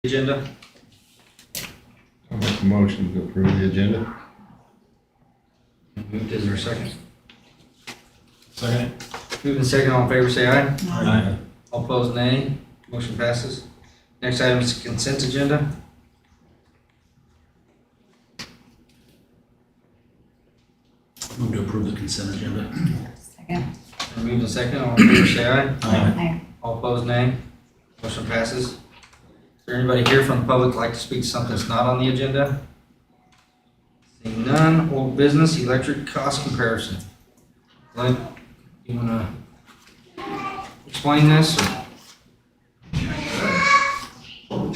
Agenda. I'll make a motion to approve the agenda. Moved. Is there a second? Second. Moved and second. All in favor, say aye. Aye. All opposed, nay. Motion passes. Next item is the consent agenda. Move to approve the consent agenda. Second. Moved and second. All in favor, say aye. Aye. All opposed, nay. Motion passes. Is there anybody here from the public like to speak to something that's not on the agenda? Seeing none. Old business, electric cost comparison. Glenn, you want to explain this? Or?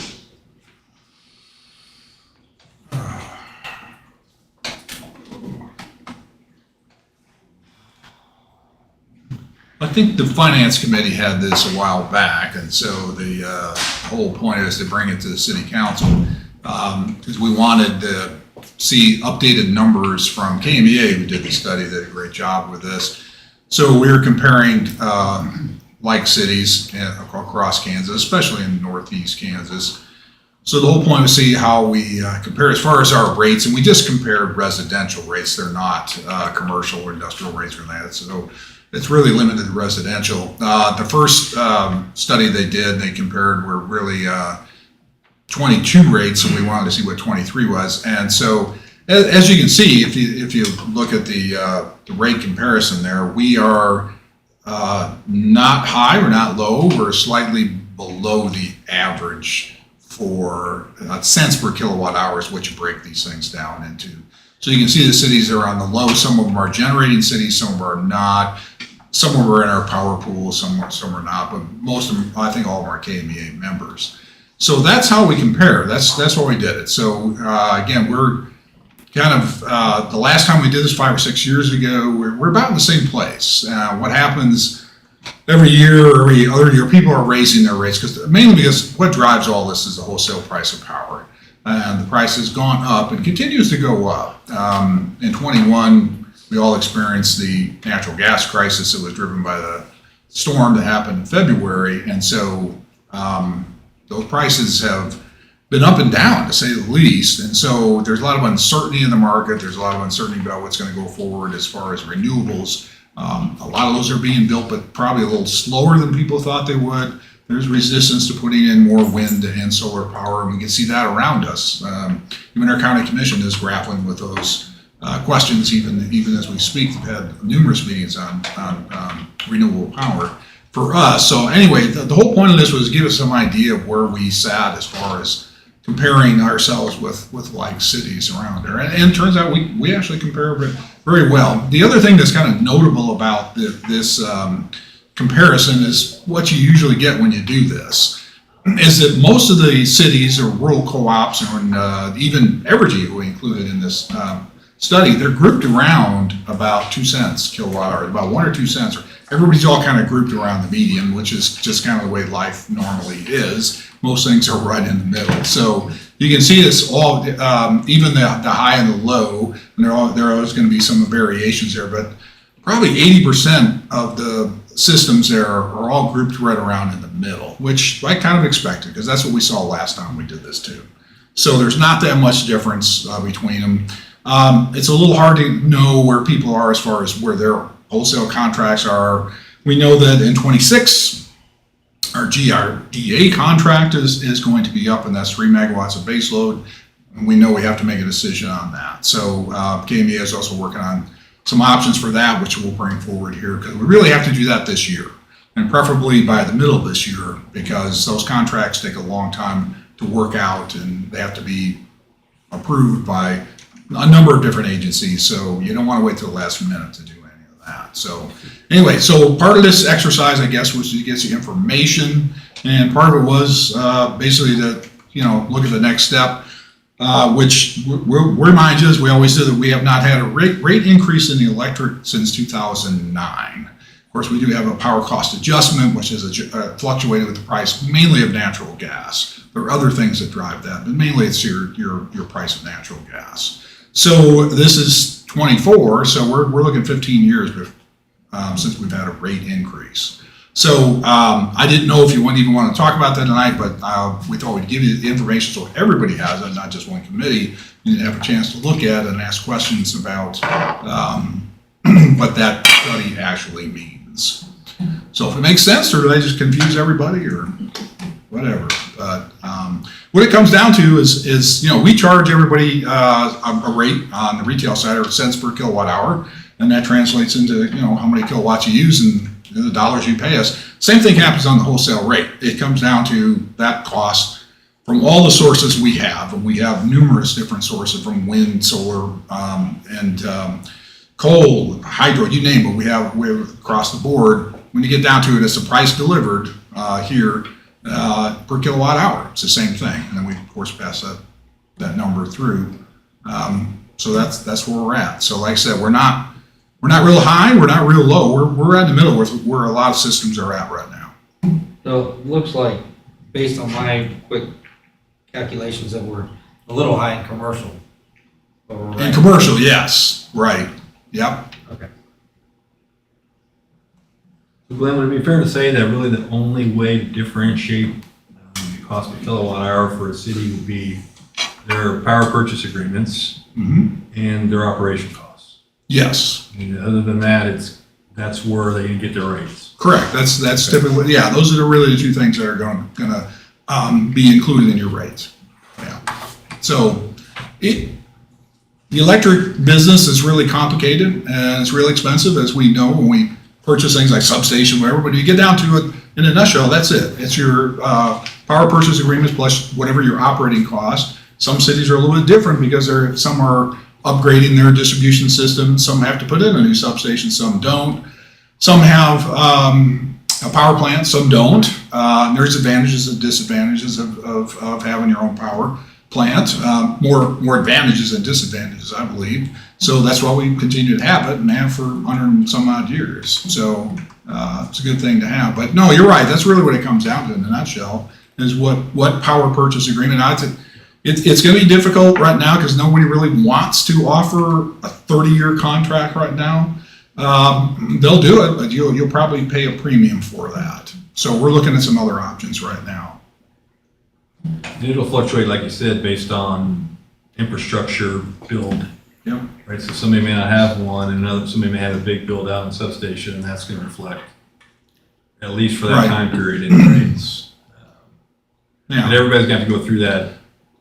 I think the finance committee had this a while back, and so the whole point is to bring it to the city council because we wanted to see updated numbers from KMEA, who did the study, did a great job with this. So we were comparing like cities across Kansas, especially in northeast Kansas. So the whole point was to see how we compare as far as our rates, and we just compared residential rates. They're not commercial or industrial rates or that. So it's really limited to residential. The first study they did, they compared were really 22 rates, and we wanted to see what 23 was. And so, as you can see, if you look at the rate comparison there, we are not high, we're not low, we're slightly below the average for cents per kilowatt hour is what you break these things down into. So you can see the cities are on the low. Some of them are generating cities, some of them are not. Some of them are in our power pool, some are not, but most of them, I think all of them are KMEA members. So that's how we compare. That's why we did it. So again, we're kind of, the last time we did this 5 or 6 years ago, we're about in the same place. What happens every year or every other year, people are raising their rates mainly because what drives all this is the wholesale price of power. And the price has gone up and continues to go up. In 21, we all experienced the natural gas crisis that was driven by the storm that happened in February. And so those prices have been up and down, to say the least. And so there's a lot of uncertainty in the market. There's a lot of uncertainty about what's going to go forward as far as renewables. A lot of those are being built, but probably a little slower than people thought they would. There's resistance to putting in more wind and solar power, and we can see that around us. Even our county commission is grappling with those questions, even as we speak. We've had numerous meetings on renewable power for us. So anyway, the whole point of this was to give us some idea of where we sat as far as comparing ourselves with like cities around there. And it turns out we actually compare very well. The other thing that's kind of notable about this comparison is what you usually get when you do this, is that most of the cities or rural co-ops and even Evergy, who we included in this study, they're grouped around about 2 cents kilowatt hour, about 1 or 2 cents. Everybody's all kind of grouped around the median, which is just kind of the way life normally is. Most things are right in the middle. So you can see this all, even the high and the low, and there are always going to be some variations there, but probably 80% of the systems there are all grouped right around in the middle, which I kind of expected because that's what we saw last time we did this too. So there's not that much difference between them. It's a little hard to know where people are as far as where their wholesale contracts are. We know that in 26, our GRDA contract is going to be up, and that's 3 megawatts of baseload. And we know we have to make a decision on that. So KMEA is also working on some options for that, which we'll bring forward here, because we really have to do that this year, and preferably by the middle of this year, because those contracts take a long time to work out, and they have to be approved by a number of different agencies. So you don't want to wait till the last minute to do any of that. So anyway, so part of this exercise, I guess, was to get the information, and part of it was basically to look at the next step. Which we'll remind you, as we always do, that we have not had a rate increase in the electric since 2009. Of course, we do have a power cost adjustment, which has fluctuated with the price mainly of natural gas. There are other things that drive that, but mainly it's your price of natural gas. So this is 24, so we're looking 15 years since we've had a rate increase. So I didn't know if you wouldn't even want to talk about that tonight, but we thought we'd give you the information so everybody has it, not just one committee. You have a chance to look at it and ask questions about what that study actually means. So if it makes sense, or do I just confuse everybody, or whatever? But what it comes down to is we charge everybody a rate on the retail side, or cents per kilowatt hour, and that translates into how many kilowatts you use and the dollars you pay us. Same thing happens on the wholesale rate. It comes down to that cost from all the sources we have, and we have numerous different sources from wind, solar, and coal, hydro, you name it. We have across the board. When you get down to it, it's the price delivered here per kilowatt hour. It's the same thing, and then we of course pass that number through. So that's where we're at. So like I said, we're not real high, we're not real low. We're at the middle where a lot of systems are at right now. So it looks like, based on my quick calculations, that we're a little high in commercial. But we're In right. commercial, yes, right, yep. Okay. So Glenn, would it be fair to say that really the only way to differentiate the cost per kilowatt hour for a city would be their power purchase agreements and their operation costs? Yes, I mean, other than that, that's where they can get their rates. correct. That's typically, yeah, those are really the two things that are gonna be included in your rates. Yeah. So the electric business is really complicated and it's really expensive, as we know when we purchase things like substation, whatever. But you get down to it in a nutshell, that's it. It's your power purchase agreements plus whatever your operating cost. Some cities are a little bit different because some are upgrading their distribution system. Some have to put in a new substation, some don't. Some have a power plant, some don't. There's advantages and disadvantages of having your own power plant. More advantages than disadvantages, I believe. So that's why we continue to have it and have for 100 and some odd years. So it's a good thing to have. But no, you're right. That's really what it comes down to in a nutshell, is what power purchase agreement. It's going to be difficult right now because nobody really wants to offer a 30-year contract right now. They'll do it, but you'll probably pay a premium for that. So we're looking at some other options right now. And it'll fluctuate, like you said, based on infrastructure build. Yep. Right, so somebody may not have one, and somebody may have a big build out in substation, and that's going to reflect, at least for that Right. time period, in the rates. Yeah. And everybody's got to go through that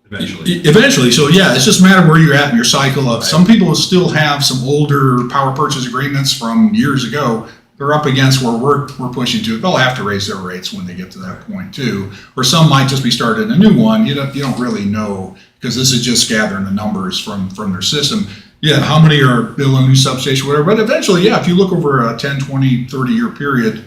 eventually. Eventually, so yeah, it's just a matter of where you're at in your cycle of, some people still have some older power purchase agreements from years ago. They're up against where we're pushing to. They'll have to raise their rates when they get to that point too. Or some might just be starting a new one. You don't really know, because this is just gathering the numbers from their system. Yeah, how many are building a new substation, whatever. But eventually, yeah, if you look over a 10, 20, 30-year period,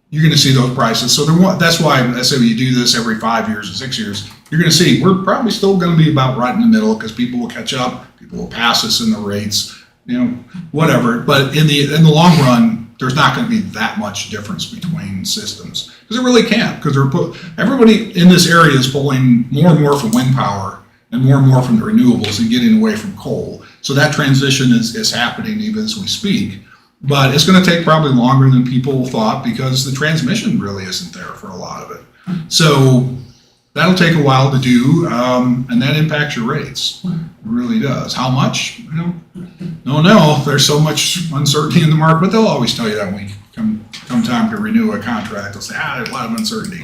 you're going to see those prices. So that's why I say when you do this every 5 years or 6 years, you're going to see we're probably still going to be about right in the middle, because people will catch up, people will pass us in the rates, whatever. But in the long run, there's not going to be that much difference between systems, because it really can't, because everybody in this area is pulling more and more from wind power and more from the renewables and getting away from coal. So that transition is happening even as we speak. But it's going to take probably longer than people thought, because the transmission really isn't there for a lot of it. So that'll take a while to do, and that impacts your rates. It really does. How much? No. There's so much uncertainty in the market, but they'll always tell you that when we come time to renew a contract. They'll say, there's a lot of uncertainty.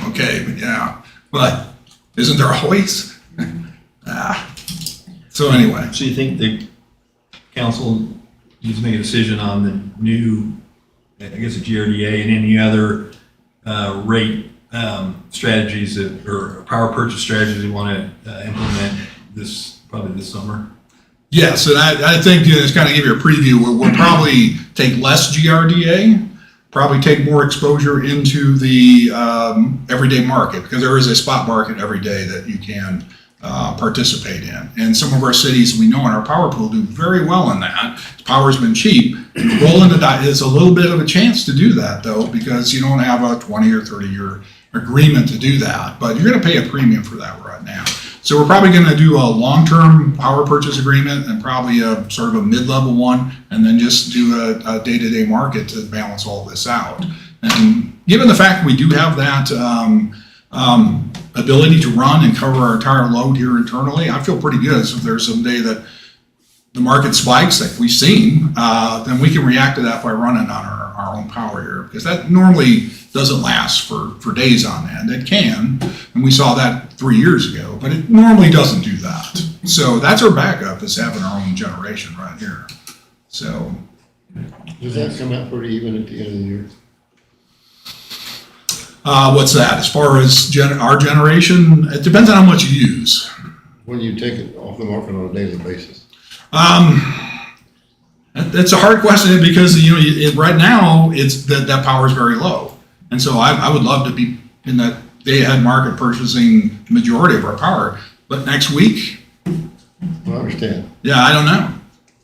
Okay, but yeah. But isn't there always? So anyway. So you think the council needs to make a decision on the new, I guess, a GRDA and any other rate strategies or power purchase strategies you want to implement probably this summer? Yes, and I think just kind of give you a preview. We'll probably take less GRDA, probably take more exposure into the everyday market, because there is a spot market every day that you can participate in. And some of our cities we know in our power pool do very well in that. Power's been cheap. Rolling the dice is a little bit of a chance to do that, though, because you don't have a 20 or 30-year agreement to do that. But you're going to pay a premium for that right now. So we're probably going to do a long-term power purchase agreement and probably a sort of a mid-level one, and then just do a day-to-day market to balance all this out. And given the fact we do have that ability to run and cover our entire load here internally, I feel pretty good. So if there's some day that the market spikes like we've seen, then we can react to that by running on our own power here, because that normally doesn't last for days on end. It can, and we saw that 3 years ago, but it normally doesn't do that. So that's our backup, is having our own generation right here. So Does that come out pretty even at the end of the year? what's that? As far as our generation, it depends on how much you use. When you take it off the market on a daily basis? That's a hard question, because right now it's that power is very low, and so I would love to be in that day ahead market purchasing the majority of our power. But next week, I understand. yeah, I don't know.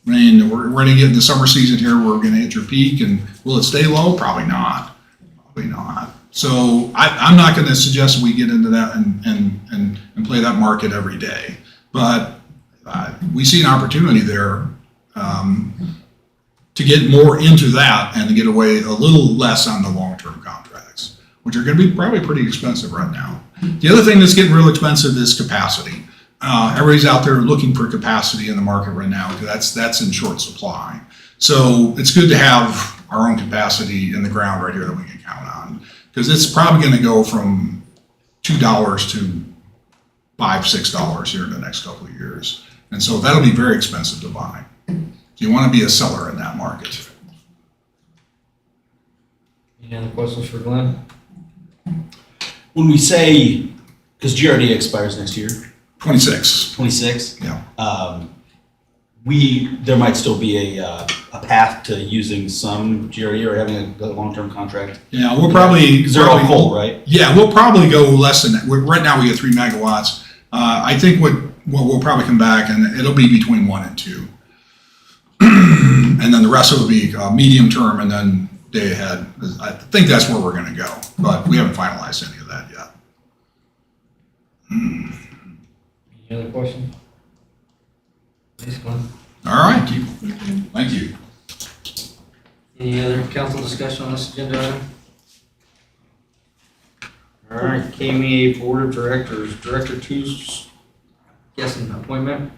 I mean, we're going to get in the summer season here. We're going to hit your peak, and will it stay low? Probably not. Probably not. So I'm not going to suggest we get into that and play that market every day. But we see an opportunity there to get more into that and to get away a little less on the long-term contracts, which are going to be probably pretty expensive right now. The other thing that's getting real expensive is capacity. Everybody's out there looking for capacity in the market right now, because that's in short supply. So it's good to have our own capacity in the ground right here that we can count on, because it's probably going to go from $2 to $5, $6 here in the next couple of years. And so that'll be very expensive to buy. So you want to be a seller in that market. Any other questions for Glenn? When we say, because GRDA expires next year, 26. 26, Yeah. there might still be a path to using some GRDA or having a long-term contract. Yeah, we'll probably. Because they're all coal, right? Yeah, we'll probably go less than that. Right now we get 3 megawatts. I think what we'll probably come back, and it'll be between 1 and 2. And then the rest of it will be medium term and then day ahead. I think that's where we're going to go, but we haven't finalized any of that yet. Any other questions? Thanks, Glenn. All right. Thank you. Any other council discussion on this agenda item? All right, KMEA Board of Directors, Director Two's guessing appointment.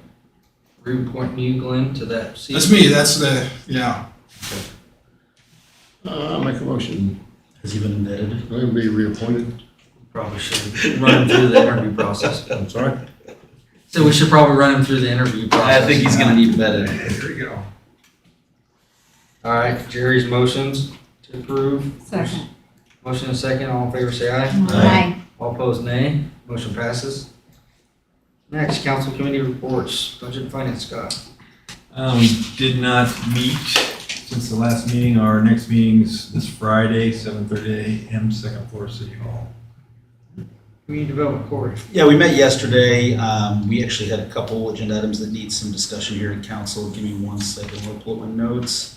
Reappointing you, Glenn, to that seat. That's me. That's yeah. I'll make a motion. Has he been vetted? Let him be reappointed. Probably should run him through the interview process. I'm sorry? So we should probably run him through the interview process. I think he's going to need vetted. There you go. All right, Jerry's motions to approve. Second. Motion and second, all in favor say aye. Aye. All opposed nay. Motion passes. Next, council committee reports, budget and finance, Scott. We did not meet since the last meeting. Our next meeting's this Friday, 7:30 a.m., second floor, City Hall. Community development, Corey. Yeah, we met yesterday. We actually had a couple agenda items that need some discussion here in council. Give me 1 second, I'll pull up my notes.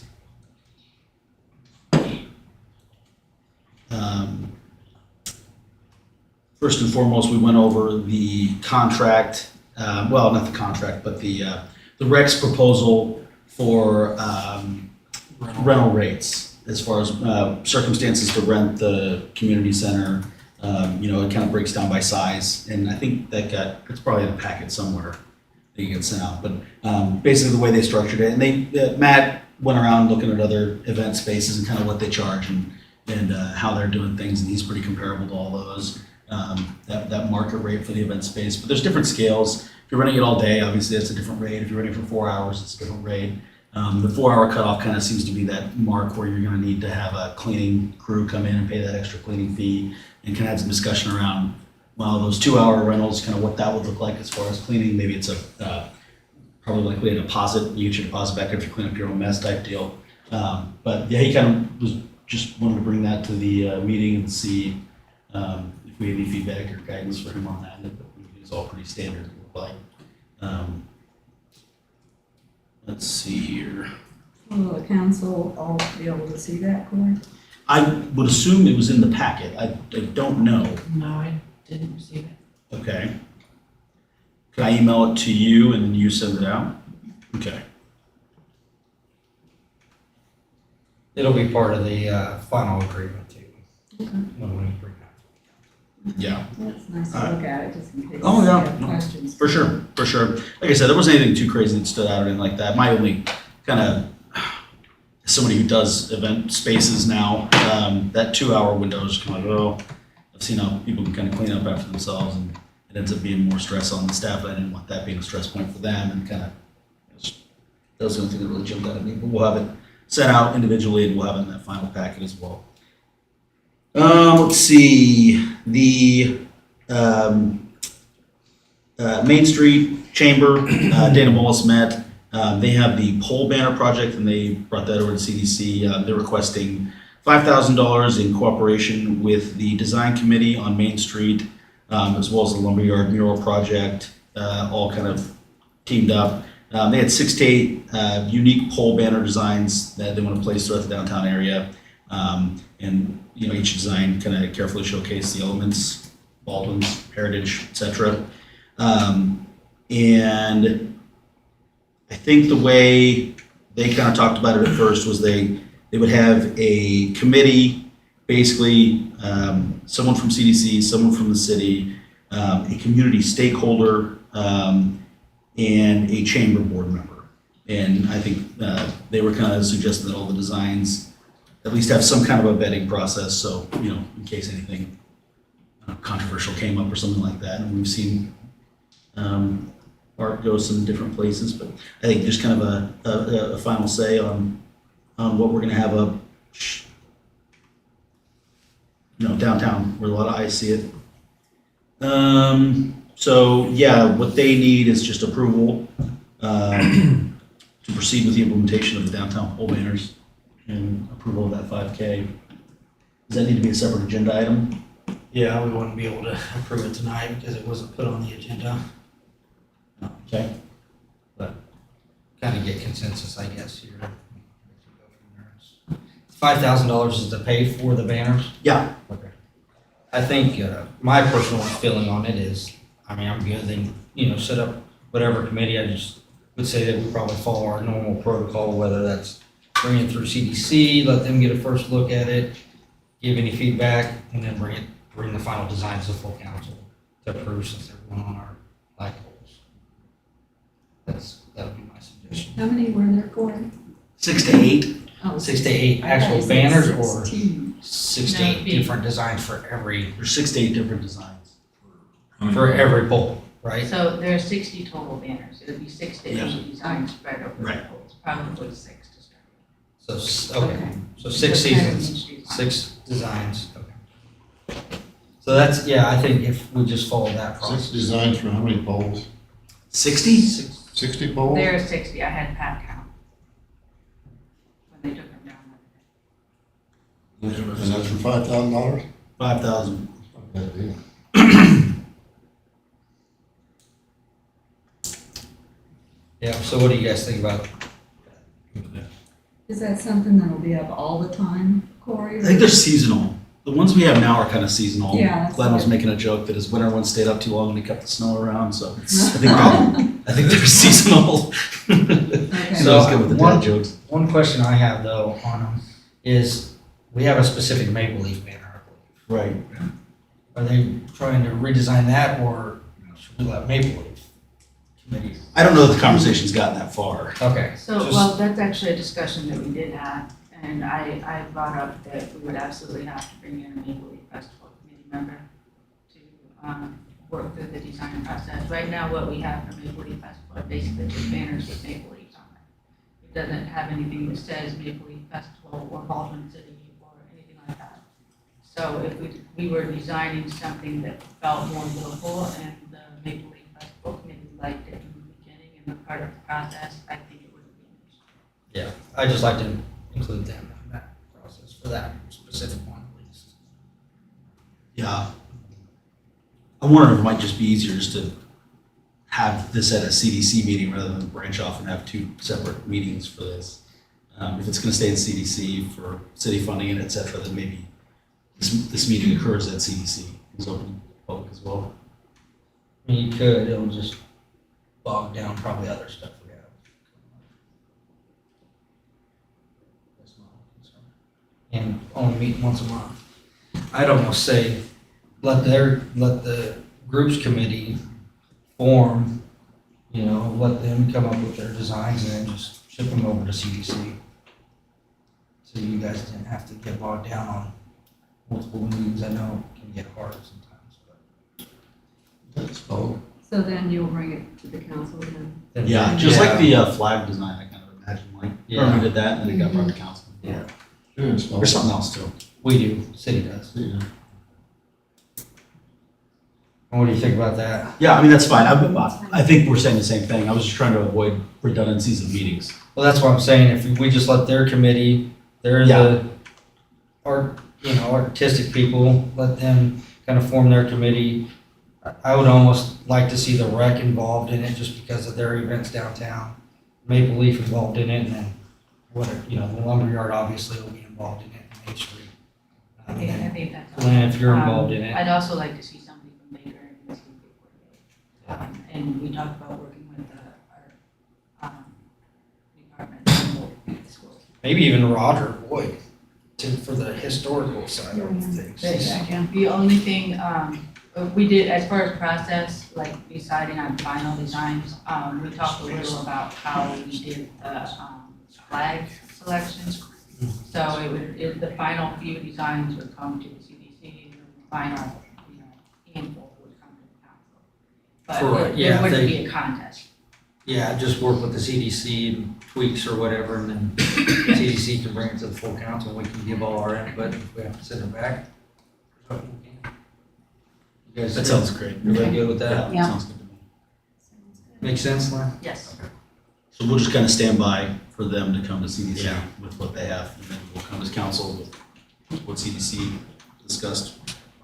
First and foremost, we went over the contract, well, not the contract, but the REC's proposal for rental rates as far as circumstances to rent the community center. It kind of breaks down by size, and I think it's probably in a packet somewhere that you can send out. But basically, the way they structured it, and Matt went around looking at other event spaces and kind of what they charge and how they're doing things, and he's pretty comparable to all those. That market rate for the event space, but there's different scales. If you're running it all day, obviously that's a different rate. If you're running for 4 hours, it's a different rate. The 4-hour cutoff kind of seems to be that mark where you're going to need to have a cleaning crew come in and pay that extra cleaning fee, and can have some discussion around, well, those 2-hour rentals, kind of what that would look like as far as cleaning. Maybe it's probably likely a deposit. You get your deposit back if you clean up your own mess type deal. But yeah, he kind of just wanted to bring that to the meeting and see if we had any feedback or guidance for him on that. It's all pretty standard. Let's see here. Will the council all be able to see that, Corey? I would assume it was in the packet. I don't know. No, I didn't receive it. Okay. Can I email it to you and then you send it out? Okay. It'll be part of the final agreement too. when we bring that. Yeah. That's nice Alright. to look at it, just in case Oh, you yeah. have questions. For sure, for sure. Like I said, there wasn't anything too crazy that stood out or anything like that. My only kind of, as somebody who does event spaces now, that 2 hour window is kind of like, oh, I've seen how people can kind of clean up after themselves, and it ends up being more stress on the staff. I didn't want that being a stress point for them, and kind of, that was the only thing that really jumped out at me. But we'll have it sent out individually, and we'll have it in that final packet as well. Let's see, the Main Street Chamber, Dana Mullis met. They have the pole banner project, and they brought that over to CDC. They're requesting $5,000 in cooperation with the design committee on Main Street, as well as the lumberyard mural project, all kind of teamed up. They had 6 to 8 unique pole banner designs that they want to place throughout the downtown area. And each design kind of carefully showcase the elements, Baldwin's heritage, etc. And I think the way they kind of talked about it at first was they would have a committee, basically someone from CDC, someone from the city, a community stakeholder, and a chamber board member. And I think they were kind of suggesting that all the designs at least have some kind of a vetting process, so, in case anything controversial came up or something like that. And we've seen art go some different places, but I think just kind of a final say on what we're gonna have up, downtown where a lot of eyes see it. So yeah, what they need is just approval to proceed with the implementation of the downtown pole banners and approval of that 5K. Does that need to be a separate agenda item? Yeah, we wouldn't be able to approve it tonight because it wasn't put on the agenda. Okay. Kind of get consensus, I guess, here. $5,000 is to pay for the banners? Yeah. Okay. I think my personal feeling on it is, I'm good, then, set up whatever committee. I just would say that we probably follow our normal protocol, whether that's bring it through CDC, let them get a first look at it, give any feedback, and then bring the final designs to full council to approve, since they're going on our flagpoles. That would be my suggestion. How many were there for? 6 to 8. Oh, 6 to 8 I thought you actual said banners, or 16. 6 to No, 8 it'd be- different designs for every There's 6 to 8 different designs. pole, right? So there are 60 total banners. It would be 6 to 8 Yeah. designs spread over the Right. poles, probably 6 to start. So 6 So kind of seasons, Main Street line. 6 designs, okay. So that's, I think if we just follow that 6 process. designs for how many poles? 60? 60 poles? There are 60. I had Pat count when they took them down. And that's for $5,000? 5,000. That deal. Yeah, so what do you guys think about it? Is that something that'll be up all the time, Corey? I think they're seasonal. The ones we have now are kind of seasonal. Yeah, that's Glenn was good. making a joke that his winter one stayed up too long and he kept the snow around, so I think they're seasonal. Okay. So I was good with the one- dad jokes. One question I have though on them is, we have a specific maple leaf banner, I believe. Right. Are they trying to redesign that, or should we let maple leaf committee? I don't know that the conversation's gotten that far. Okay. So, just- well, that's actually a discussion that we did have, and I brought up that we would absolutely have to bring in a Maple Leaf Festival committee member to work through the design process. Right now, what we have for Maple Leaf Festival are basically just banners with maple leaves on it. It doesn't have anything that says Maple Leaf Festival or Baldwin City or anything like that. So if we were designing something that felt more local, and the Maple Leaf Festival committee liked it in the beginning and the part of the process, I think it would be interesting. Yeah, I just like to include them in that process for that specific one at least. Yeah. I wonder if it might just be easier just to have this at a CDC meeting rather than branch off and have 2 separate meetings for this. If it's gonna stay in CDC for city funding and et cetera, then maybe this meeting occurs at CDC. It's open to the public as well. I mean, you could, it'll just bog down probably other stuff we have. That's my concern. And only meet once a month. I'd almost say, let the groups committee form, let them come up with their designs and then just ship them over to CDC. So you guys didn't have to get bogged down on multiple meetings. I know it can get hard sometimes, but. So then you'll bring it to the council then? Yeah, just like the flag design, I kind of imagine, like, Yeah. we did that and then it got brought to council. Yeah. Or something else too. We do, city does. What do you think about that? Yeah, I mean, that's fine. I think we're saying the same thing. I was just trying to avoid redundancies of meetings. Well, that's what I'm saying, if we just let their committee, they're the artistic people, let them kind of form their committee. I would almost like to see the rec involved in it just because of their events downtown. Maple Leaf involved in it, and then the lumberyard obviously will be involved in it, Main Street. I think that's. Glenn, if you're involved in it. I'd also like to see somebody from Baker and Biscuit before they, and we talked about working with our department and the schools. Maybe even Roger Boyd for the historical side of things. The only thing, we did, as far as process, like deciding on final designs, we talked a little about how we did the flag selections. So the final few designs would come to the CDC, and the final, handful would come to the council. Correct, But yeah, it wouldn't be a contest. Yeah, just work with the CDC and tweaks or whatever, and then CDC can bring it to the full council, we can give all our input, if we have to send it back. You guys, That sounds great. everybody good with that? Yeah, sounds good to me. Make sense, Lynn? Yes. So we'll just kind of stand by for them to come to CDC Yeah. with what they have, and then we'll come as council with what CDC discussed.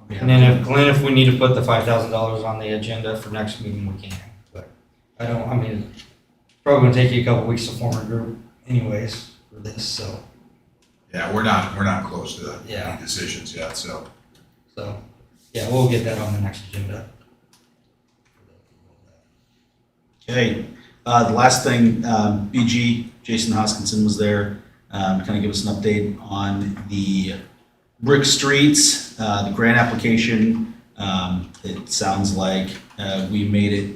And then if we need to put the $5,000 on the agenda for next meeting, we can, but it's probably gonna take you a couple weeks to form a group anyways for this, so, Yeah, we're not close to Yeah. any decisions yet, so. yeah, we'll get that on the next agenda. Okay, the last thing, BG, Jason Hoskinson was there, kind of give us an update on the brick streets, the grant application. It sounds like we made it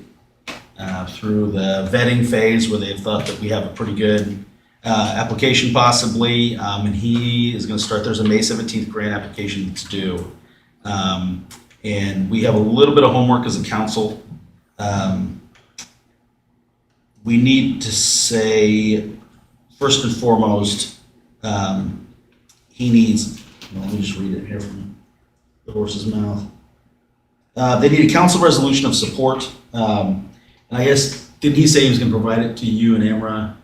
through the vetting phase where they thought that we have a pretty good application possibly, and he is gonna start, there's a May 17th grant application to do. And we have a little bit of homework as a council. We need to say, first and foremost, he needs, let me just read it here from the horse's mouth. They need a council resolution of support. And I guess, didn't he say he was gonna provide it to you and Amra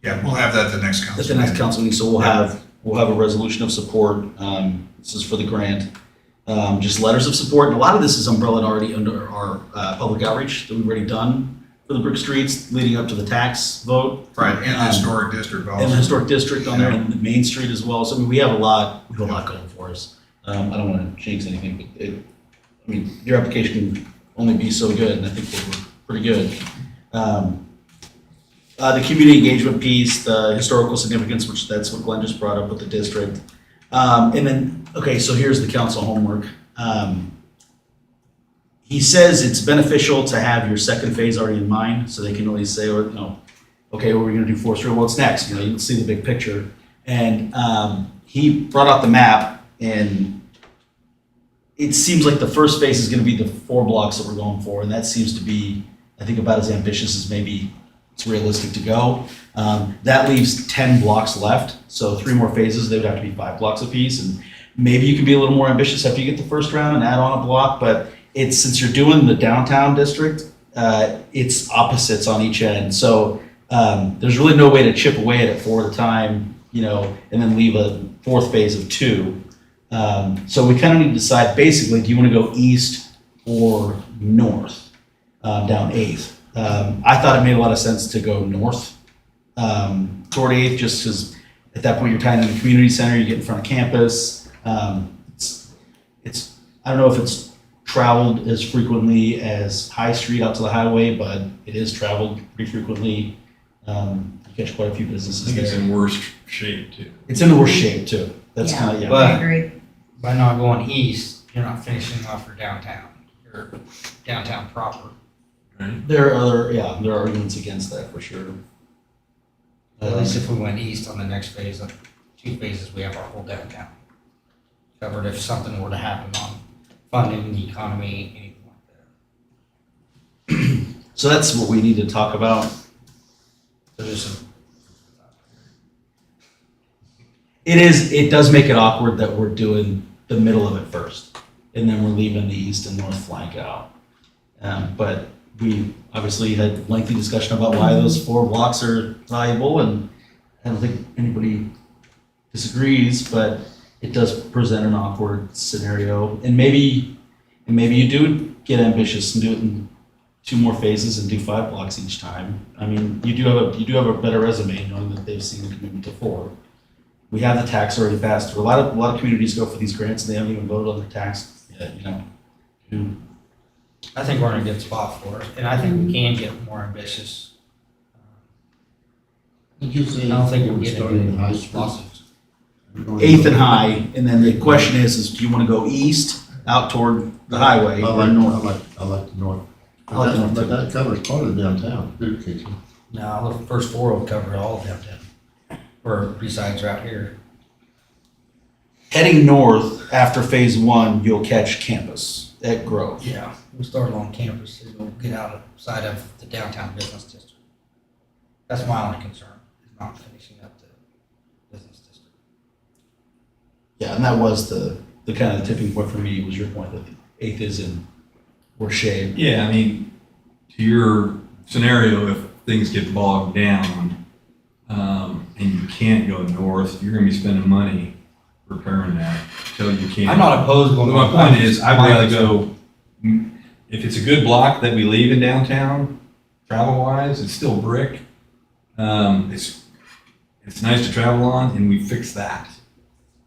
Yeah, we'll have that at the next council. at the next meeting. council meeting? So we'll have a resolution of support. This is for the grant. Just letters of support. And a lot of this is umbrellaed already under our public outreach that we've already done for the brick streets leading up to the tax vote. Right, and the historic district also. And the historic district on there, and the Main Street as well. So I mean, we have a lot going for us. I don't want to jinx anything, but your application can only be so good, and I think we're pretty good. The community engagement piece, the historical significance, which that's what Glenn just brought up with the district. And then, okay, so here's the council homework. He says it's beneficial to have your second phase already in mind, so they can always say, okay, what are we gonna do for Forest Road? What's next? You can see the big picture. And he brought out the map, and it seems like the first phase is gonna be the 4 blocks that we're going for, and that seems to be, I think, about as ambitious as maybe it's realistic to go. That leaves 10 blocks left, so 3 more phases, they would have to be 5 blocks apiece, and maybe you can be a little more ambitious after you get the first round and add on a block, but since you're doing the downtown district, it's opposites on each end. So there's really no way to chip away at it 4 at a time, and then leave a 4th phase of 2. So we kind of need to decide, basically, do you want to go east or north down 8th? I thought it made a lot of sense to go north toward 8th, just because at that point you're kind of in the community center, you get in front of campus. It's I don't know if it's traveled as frequently as High Street out to the highway, but it is traveled pretty frequently. You catch quite a few I businesses think it's there. in worse shape too. It's in the worst shape too. That's Yeah. kind of, yeah. But- I agree. by not going east, you're not finishing off your downtown proper. There are arguments against that for sure. At least if we went east on the next phase, of 2 phases, we have our whole downtown covered if something were to happen on funding, the economy, anything like that. So that's what we need to talk about. So there's some. It does make it awkward that we're doing the middle of it first, and then we're leaving the east and north flank out. But we obviously had lengthy discussion about why those 4 blocks are valuable, and I don't think anybody disagrees, but it does present an awkward scenario. And maybe you do get ambitious and do it in 2 more phases and do 5 blocks each time. I mean, you do have a better resume knowing that they've seen the commitment to 4. We have the tax already passed through. A lot of communities go for these grants and they haven't even voted on the tax yet, I think we're in a good spot for it, and I think we can get more ambitious. Did you say? I don't think we'll get starting any in high school? lawsuits. 8th and High, and then the question is do you want to go east out toward the highway or north? I like the north. I like the north But too. that covers part of downtown, too, Casey. No, the first 4 will cover all of downtown, or besides right here. Heading north after phase 1, you'll catch campus at Grove. Yeah, we'll start along campus, and we'll get outside of the downtown business district. That's my only concern, is not finishing up the business district. Yeah, and that was the kind of the tipping point for me was your point that the 8th is in worse shape. Yeah, I mean, to your scenario, if things get bogged down, and you can't go north, you're gonna be spending money repairing that until you can. I'm not opposed But going. my point is, I'd rather go, if it's a good block that we leave in downtown, travel-wise, it's still brick. It's nice to travel on, and we fix that.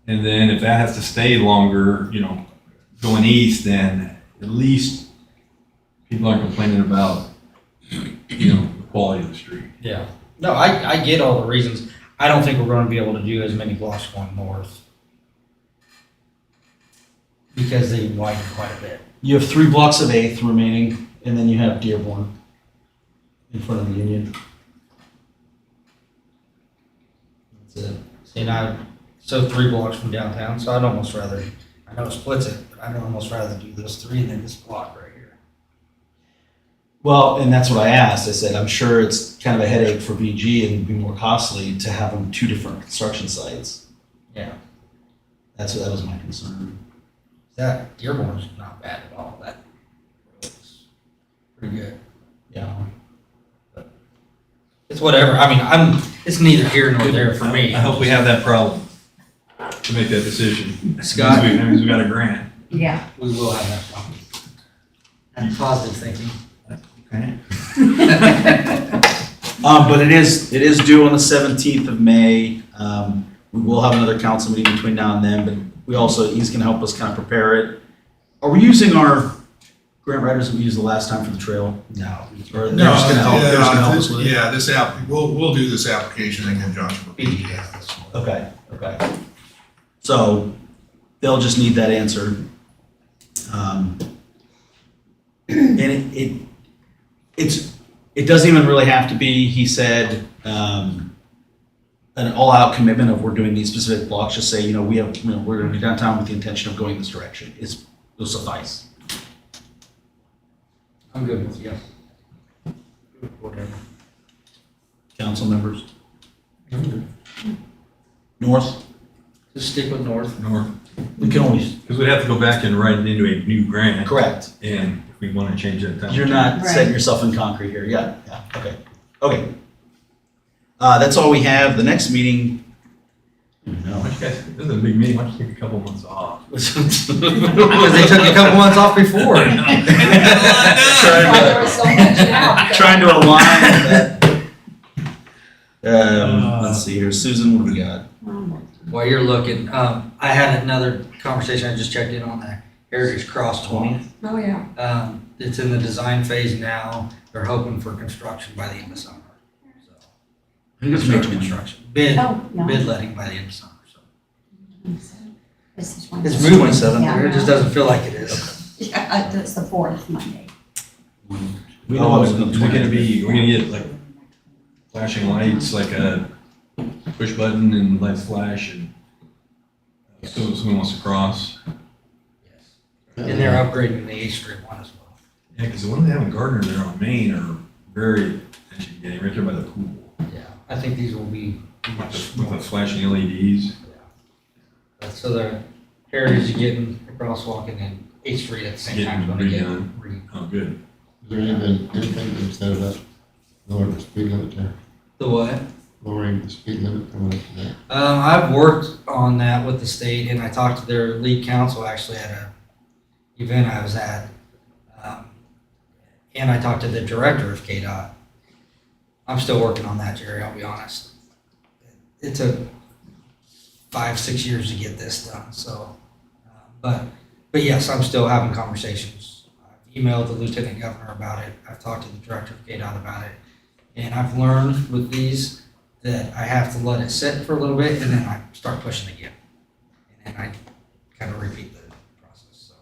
And then if that has to stay longer, going east, then at least people aren't complaining about, the quality of the street. Yeah, no, I get all the reasons. I don't think we're going to be able to do as many blocks going north because they widen quite a bit. You have 3 blocks of 8th remaining, and then you have Dearborn in front of the Union. That's it. See, so 3 blocks from downtown, so I'd almost rather, I know it splits it, but I'd almost rather do those 3 than this block right here. Well, and that's what I asked. I said, I'm sure it's kind of a headache for BG and be more costly to have them 2 different construction sites. Yeah. That was my concern. That Dearborn's not bad at all. That looks pretty good. Yeah. It's whatever. I mean, it's neither here nor there for me. I hope we have that problem to make that decision. Scott? That means we got a grant. Yeah. We will have that problem. And positive thinking. Okay. But it is due on the 17th of May. We will have another council meeting between now and then, but he's gonna help us kind of prepare it. Are we using our grant writers that we used the last time for the trail? No. Or they're just gonna help us with it? Yeah, we'll do this application in conjunction with BDS. Okay. So they'll just need that answered. And it doesn't even really have to be, he said, an all-out commitment of we're doing these specific blocks. Just say, we're gonna be downtown with the intention of going this direction. It'll suffice. I'm good with you. Whatever. Council members? North? Just stick with north. North, We can always, because we'd have to go back and write it into a new grant. correct. And if we want to change that time. You're not Right. setting yourself in concrete here. Yeah, okay. That's all we have. The next meeting. Why don't you guys, this is a big meeting, why don't you take a couple months off? Because they took a couple months off before. There was so much now. Trying to align that. Let's see here. Susan, what do we got? While you're looking, I had another conversation, I just checked in on the Heritage Cross 20th. Oh, yeah. It's in the design phase now. They're hoping for construction by the end of summer. So, I think it's May 20th. construction. Bid Oh, no. letting by the end of summer, so. It's the It's 27th. moving, 27th. there. It just doesn't feel like it is. Yeah, it's the 4th Monday. We know what's in the Is it gonna be, we're gonna get like flashing lights, like a push button and lights flash and so someone wants to cross. And they're upgrading the 8th Street one as well. Yeah, because the one they have in Gardner there on Main are very attention getting right there by the pool. Yeah, I think these will be much With the more. flashing LEDs. So the Heritage is getting the crosswalk and then 8th Street at the same time is gonna get Getting Oh, good. Is there anything been said about lowering the speed limit there? The what? Lowering the speed limit coming up to that? I've worked on that with the state, and I talked to their lead counsel actually at a event I was at. And I talked to the director of KDOT. I'm still working on that, Jerry, I'll be honest. It took 5-6 years to get this done, so, but yes, I'm still having conversations. I've emailed the lieutenant governor about it, I've talked to the director of KDOT about it, and I've learned with these that I have to let it sit for a little bit, and then I start pushing again. And then I kind of repeat the process, so.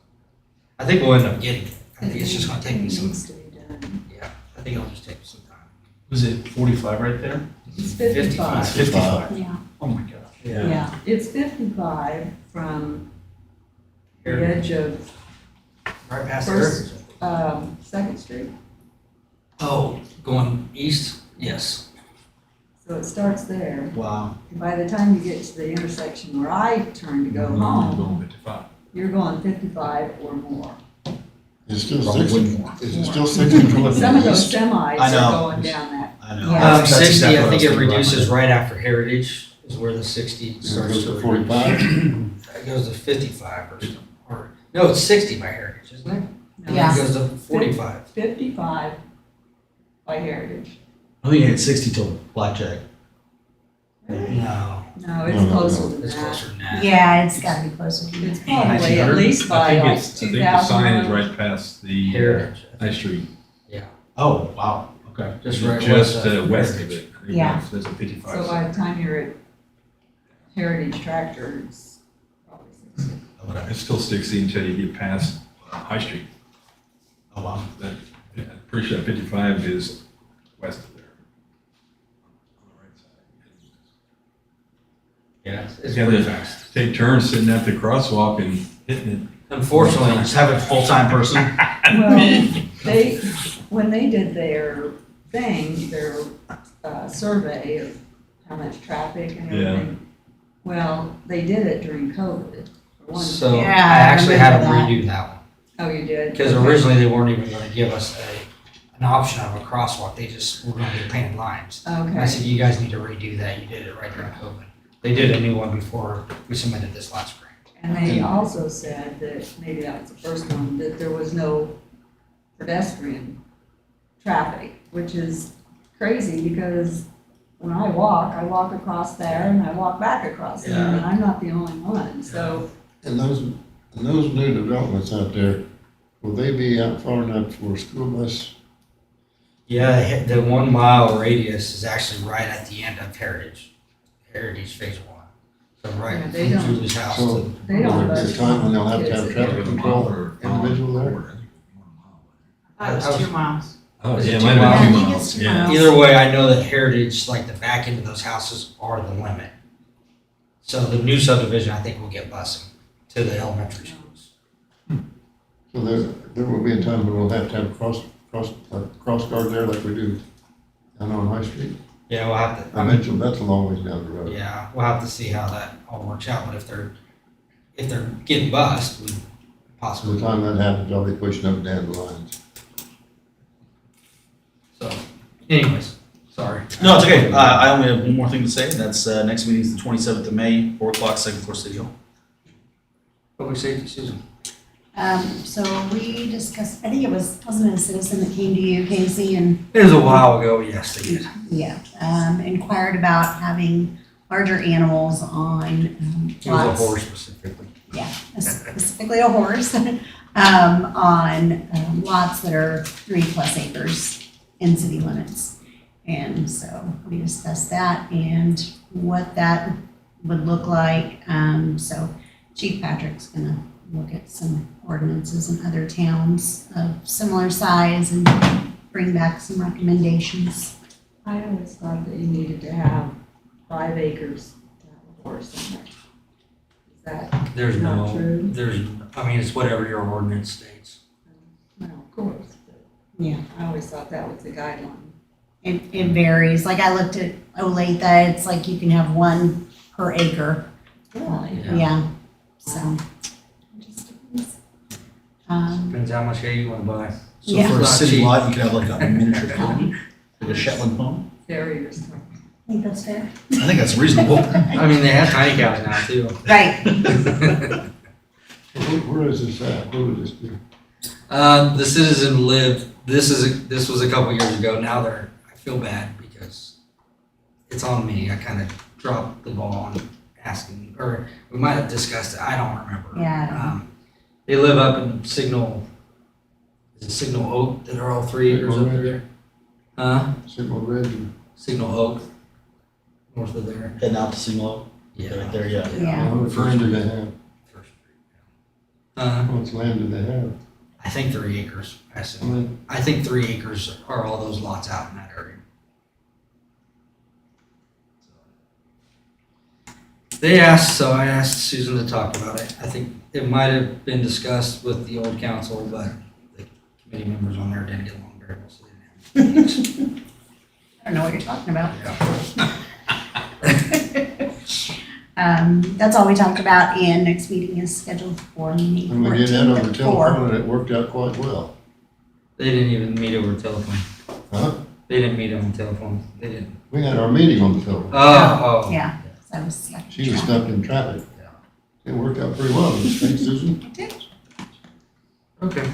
I think we'll end up getting it. I think it's just gonna take me It some, needs to be done. yeah, I think it'll just take me some time. Was it 45 right there? It's 55. 55. Yeah, Oh my gosh. Yeah, it's 55 from the edge of Right past First- Heritage. 2nd Street. Oh, going east? Yes. So it starts there. Wow. And by the time you get to the intersection where I turn to go Mm-hmm. home, Going 55. you're going 55 or more. It's still Probably 60, more. is it still 60 going Some of those east? semis I know. are going down that. I know. Yeah. That's 60, exactly I what think was it thinking about. reduces right after Heritage is where the 60 It starts goes to. to 45? It goes to 55 or something, or, no, it's 60 by Heritage, isn't it? And then Yeah. it goes to 45. 55 by Heritage. I think you hit 60 till Blackjack. No, No, No, it's no, closer no. than it's that. closer than that. yeah, it's gotta be closer to It's that. probably at 1900? least by like I think the 2,000. sign is right past the Heritage, High Street. Oh, wow. Okay. just right Just west of west of Heritage. it. I think Yeah. There's a 55. So by the time you're at Heritage Tractor, it's probably 60. It's still 60 until you get past High Street. Oh, wow. That, I'm pretty sure 55 is west of there. On the right side. Yeah, it's You pretty gotta fast. take turns sitting at the crosswalk and hitting Unfortunately, Just have a full-time person. Well, when they did their thing, their survey of how much traffic and Yeah. everything, well, they did it during COVID. for one. so I Yeah, I actually had them remember redo that one. Oh, you did? Because Okay. originally they weren't even gonna give us an option of a crosswalk, they just were gonna do painted lines. And I Okay, said, you guys need to redo that, you did it right during COVID. They did a new one before we submitted this last spring. and they also said that, maybe that was the first one, that there was no pedestrian traffic, which is crazy because when I walk across there and I walk back across there, and I'm not the only one, so. And those new developments out there, will they be out far enough for a school bus? Yeah, the 1 mile radius is actually right at the end of Heritage Phase 1. So right Yeah, from they don't- Julie's house So- to, They don't Will there be bus a time when they'll have to kids have at traffic every control mile. individual there? That was 2 miles. Oh, Is it yeah, it 2 might have miles? been I 2 think miles, it's 2 yeah. miles. either way, I know that Heritage, like the back end of those houses are the limit. So the new subdivision, I think will get busing to the elementary schools. So there will be a time when we'll have to have cross guard there like we do down on High Street? Yeah, we'll have to, I mentioned that's a long ways down the road. yeah, we'll have to see how that all works out, but if they're getting bused, we So possibly. the time that happens, I'll be pushing up and down the lines. So, anyways, sorry. No, it's okay. I only have one more thing to say. That's next meeting is the 27th of May, 4 o'clock, second floor City Hall. Public safety, Susan. So we discussed, I think it wasn't it a citizen that came to you, Casey, and, It was a while ago, yes, they did. yeah, inquired about having larger animals on It was a lots. horse specifically. Yeah, specifically a horse, on lots that are 3+ acres in city limits. And so we discussed that and what that would look like. So Chief Patrick's gonna look at some ordinances in other towns of similar size and bring back some recommendations. I always thought that you needed to have 5 acres to have a horse in there. Is that There's not true? it's whatever your ordinance states. No, of course, but Yeah. I always thought that was the guideline. It varies. Like I looked at Olathe, it's like you can have 1 per acre. Really? Yeah. So. it just depends. Depends how much hay you wanna buy. So Yeah. for a Not city cheap. lot, you could have like a miniature pony, like a Shetland pony. Farriers. I think that's fair. I think that's reasonable. I mean, they have tiny cows now too. Right. Where is this at? Where would this be? The citizen lived, this was a couple years ago, now I feel bad because it's on me, I kinda dropped the ball on asking, or we might have discussed it, I don't remember. Yeah. They live up in Signal, is it Signal Oak that are all 3 acres up there? Signal Ridge and Signal Oak, north of there. Heading out to Signal, right there, yeah. Yeah. how much land do they have? First Street. How much land do they have? I think 3 acres, I I assume. mean, I think 3 acres are all those lots out in that area. They asked, so I asked Susan to talk about it. I think it might have been discussed with the old council, but the committee members on there didn't get along very well, so they didn't have meetings. I don't know what you're talking about. Yeah. That's all we talked about, and next meeting is scheduled for May when we did that on the 14th at 4. telephone, and it worked out quite well. They didn't even meet over telephone. Huh? They didn't meet on telephone. They didn't. We had our meeting on the telephone. Oh. Yeah, so I was stuck. in She was traffic. stuck in traffic. It worked out pretty well, thanks, Susan. Okay.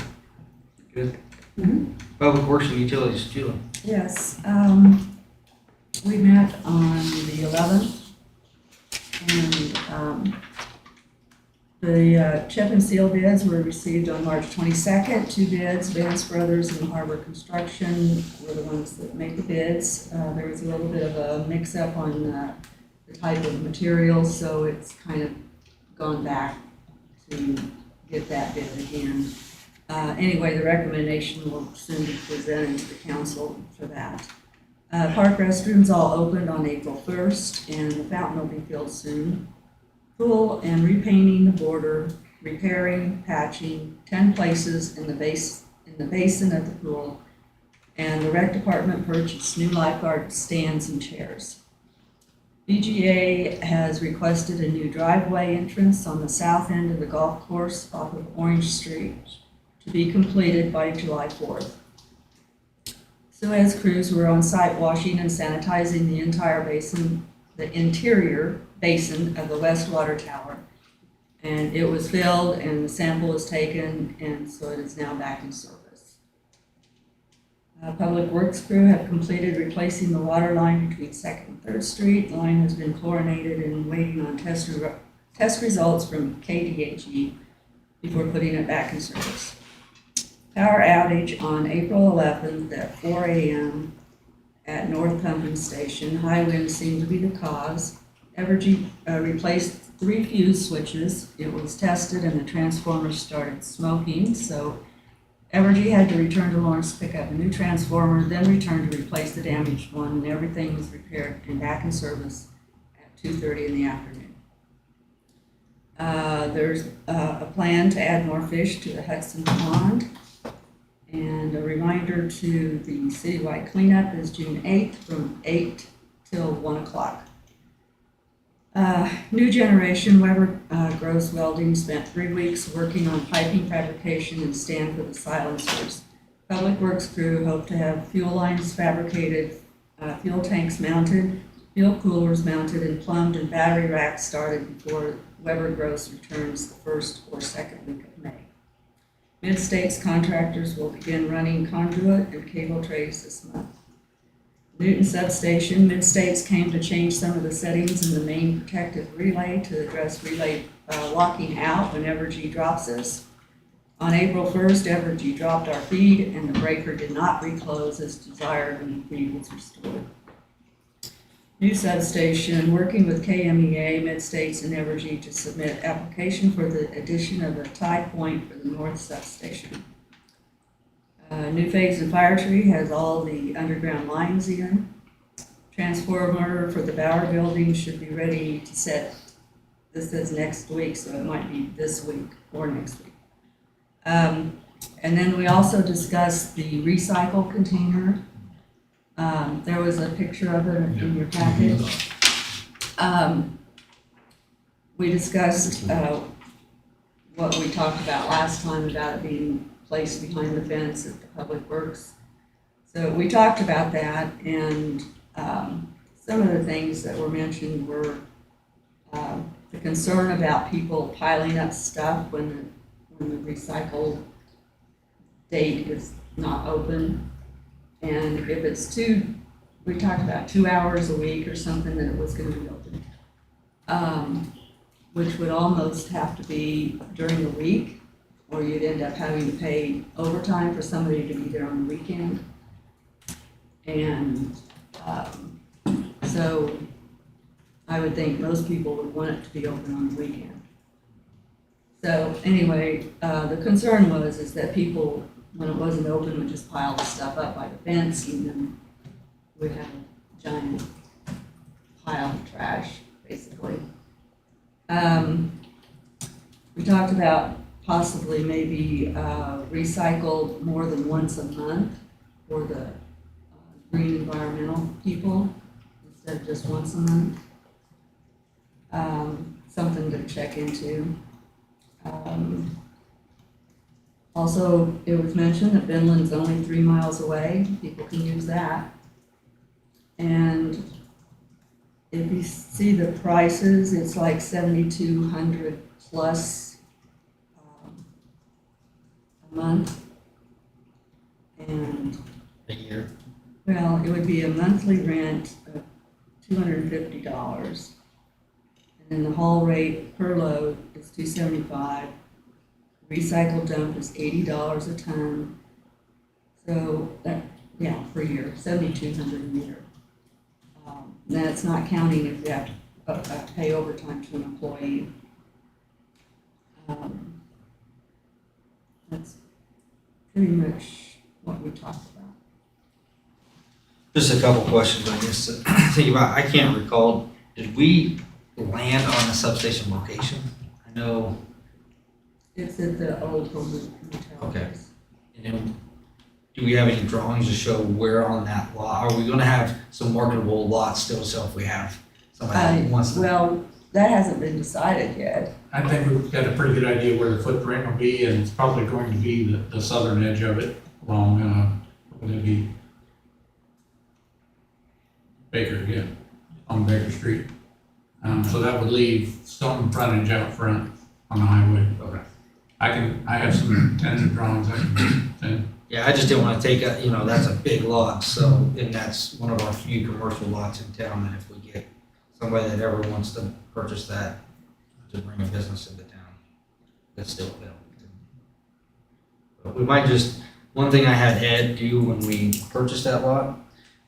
Good. Mhm. Public Works and Utilities, Julie. Yes, we met on the 11th, and the chip and seal bids were received on March 22nd. 2 bids, Vance Brothers and Harbor Construction were the ones that made the bids. There was a little bit of a mix-up on the type of material, so it's kind of gone back to get that bid again. Anyway, the recommendation will soon be presented to the council for that. Park restrooms all opened on April 1st, and the fountain will be filled soon. Pool and repainting the border, repairing, patching 10 places in the basin of the pool, and the rec department purchased new lifeguard stands and chairs. BGA has requested a new driveway entrance on the south end of the golf course off of Orange Street to be completed by July 4th. Suez crews were on site washing and sanitizing the entire basin, the interior basin of the West Water Tower. And it was filled and the sample was taken, and so it is now back in service. Public Works crew have completed replacing the water line between 2nd and 3rd Street. The line has been chlorinated and waiting on test results from KDHE before putting it back in service. Power outage on April 11th at 4 a.m. at North Pumping Station. High winds seemed to be the cause. Evergy replaced 3 fuse switches. It was tested and the transformers started smoking, so Evergy had to return to Lawrence to pick up a new transformer, then return to replace the damaged one, and everything was repaired and back in service at 2:30 in the afternoon. There's a plan to add more fish to the Hudson Pond. And a reminder to the citywide cleanup is June 8th from 8 till 1 o'clock. New Generation Weber Gross Welding spent 3 weeks working on piping fabrication and stand for the silencers. Public Works crew hope to have fuel lines fabricated, fuel tanks mounted, fuel coolers mounted and plumbed, and battery racks started before Weber Gross returns the 1st or 2nd week of May. Mid-States contractors will begin running conduit and cable trays this month. Newton Substation, Mid-States came to change some of the settings in the main protective relay to address relay walking out when Evergy drops us. On April 1st, Evergy dropped our feed and the breaker did not reclose as desired when the feed was restored. new substation, working with KMEA, Mid-States, and Evergy to submit application for the addition of a tie point for the north substation. New Phase and Fire Tree has all the underground lines in. Transformer for the Bower Building should be ready to set. This is next week, so it might be this week or next week. And then we also discussed the recycle container. There was a picture of it in your package. We discussed what we talked about last time about it being placed behind the fence at the Public Works. So we talked about that, and some of the things that were mentioned were the concern about people piling up stuff when the recycle date is not open. And if it's we talked about 2 hours a week or something that it was gonna be open. Which would almost have to be during the week, or you'd end up having to pay overtime for somebody to be there on the weekend. And, so I would think most people would want it to be open on the weekend. So anyway, the concern is that people, when it wasn't open, would just pile the stuff up by the fence, and then we'd have a giant pile of trash, basically. We talked about possibly maybe recycle more than once a month for the green environmental people instead of just once a month. Something to check into. Also, it was mentioned that Vinland's only 3 miles away. People can use that. And if you see the prices, it's like $7,200 plus a month. And, A year. well, it would be a monthly rent of $250. And then the haul rate per load is $275. Recycle dump is $80 a ton. So that, yeah, per year, $7,200 a year. That's not counting if you have to pay overtime to an employee. That's pretty much what we talked about. Just a couple questions, I guess, to think about. I can't recall, did we land on the substation location? I know, It's at the old home motel. Okay. you know, do we have any drawings to show where on that lot? Are we gonna have some marketable lots still, so if we have somebody who wants to? Well, that hasn't been decided yet. I think we've got a pretty good idea where the footprint will be, and it's probably going to be the southern edge of it along, would it be Baker, yeah, on Baker Street. So that would leave some frontage out front on the highway. Okay. I have some tentative drawings I can send. Yeah, I just didn't wanna take that's a big lot, so, and that's one of our few commercial lots in town, and if we get somebody that ever wants to purchase that to bring a business into town, that's still available. But we might just, one thing I had Ed do when we purchased that lot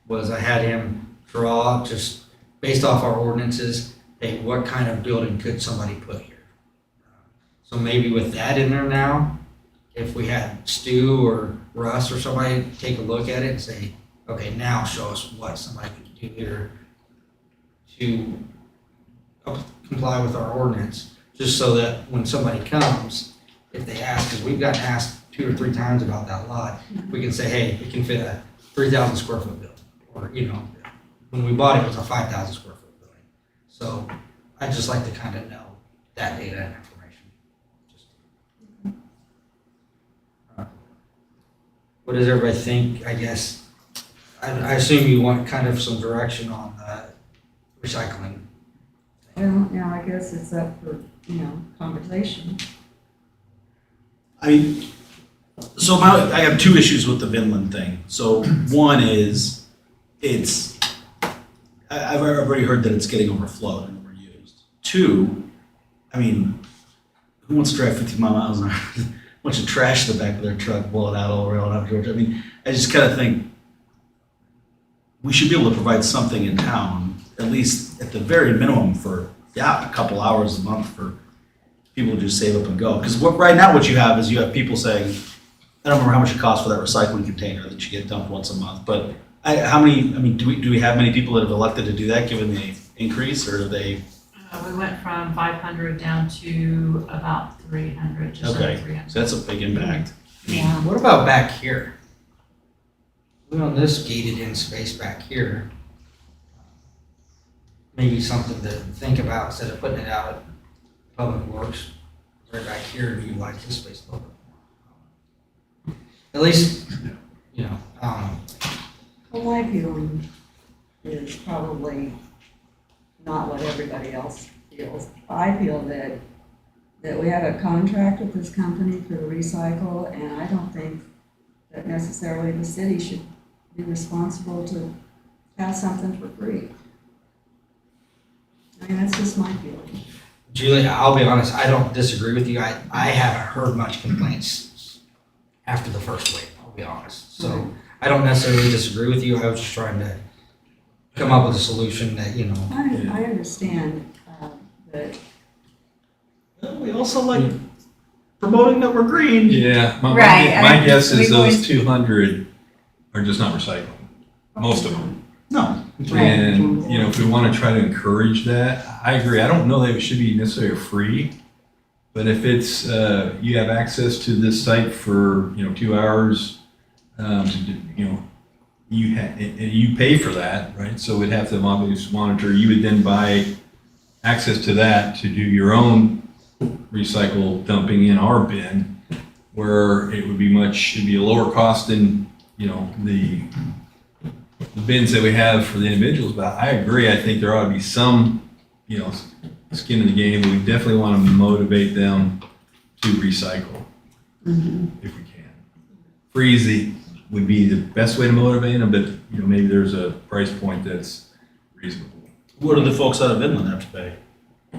was I had him draw, just based off our ordinances, hey, what kind of building could somebody put here? So maybe with that in there now, if we had Stu or Russ or somebody take a look at it and say, okay, now show us what somebody could do here to comply with our ordinance, just so that when somebody comes, if they ask, because we've gotten asked 2 or 3 times about that lot, we can say, hey, it can fit a 3,000 square foot building, or, when we bought it, it was a 5,000 square foot building. So I'd just like to kind of know that data and information. What does everybody think, I guess? I assume you want kind of some direction on recycling. Well, now I guess it's up for, conversation. I mean, so I have 2 issues with the Vinland thing. So one is, I've already heard that it's getting overflowed and overused. 2, I mean, who wants to drive 50 miles an hour? A bunch of trash in the back of their truck, blow it out all around up Georgia. I mean, I just kind of think we should be able to provide something in town at least at the very minimum for, a couple hours a month for people to just save up and go. Because right now what you have is you have people saying, I don't remember how much it costs for that recycling container that you get dumped once a month, but do we have many people that have elected to do that given the increase, or are they? We went from 500 down to about 300, just under Okay, 300. so that's a big impact. Yeah. What about back here? We want this gated in space back here. Maybe something to think about instead of putting it out at Public Works, right back here, to utilize this space a little bit more. At least, you know, Well, my feeling is probably not what everybody else feels. I feel that we have a contract with this company for the recycle, and I don't think that necessarily the city should be responsible to have something for free. I mean, that's just my feeling. Julie, I'll be honest, I don't disagree with you. I haven't heard much complaints after the first wave, I'll be honest. So I don't necessarily disagree with you. I was just trying to come up with a solution that, you know. I understand that. We also like promoting that we're green. Yeah, Right, my guess is we've those always- 200 are just not recycling, most of them. No. And, you know, if we want to try to encourage that, I agree. I don't know that it should be necessarily free, but if it's, you have access to this site for, 2 hours, you pay for that, right? So we'd have to obviously monitor. You would then buy access to that to do your own recycle dumping in our bin, where it'd be a lower cost than, the bins that we have for the individuals. But I agree. I think there ought to be some, skin in the game. We definitely want to motivate them to recycle if we can. Freezy would be the best way to motivate them, but maybe there's a price point that's reasonable. What do the folks out of Inland have to pay? I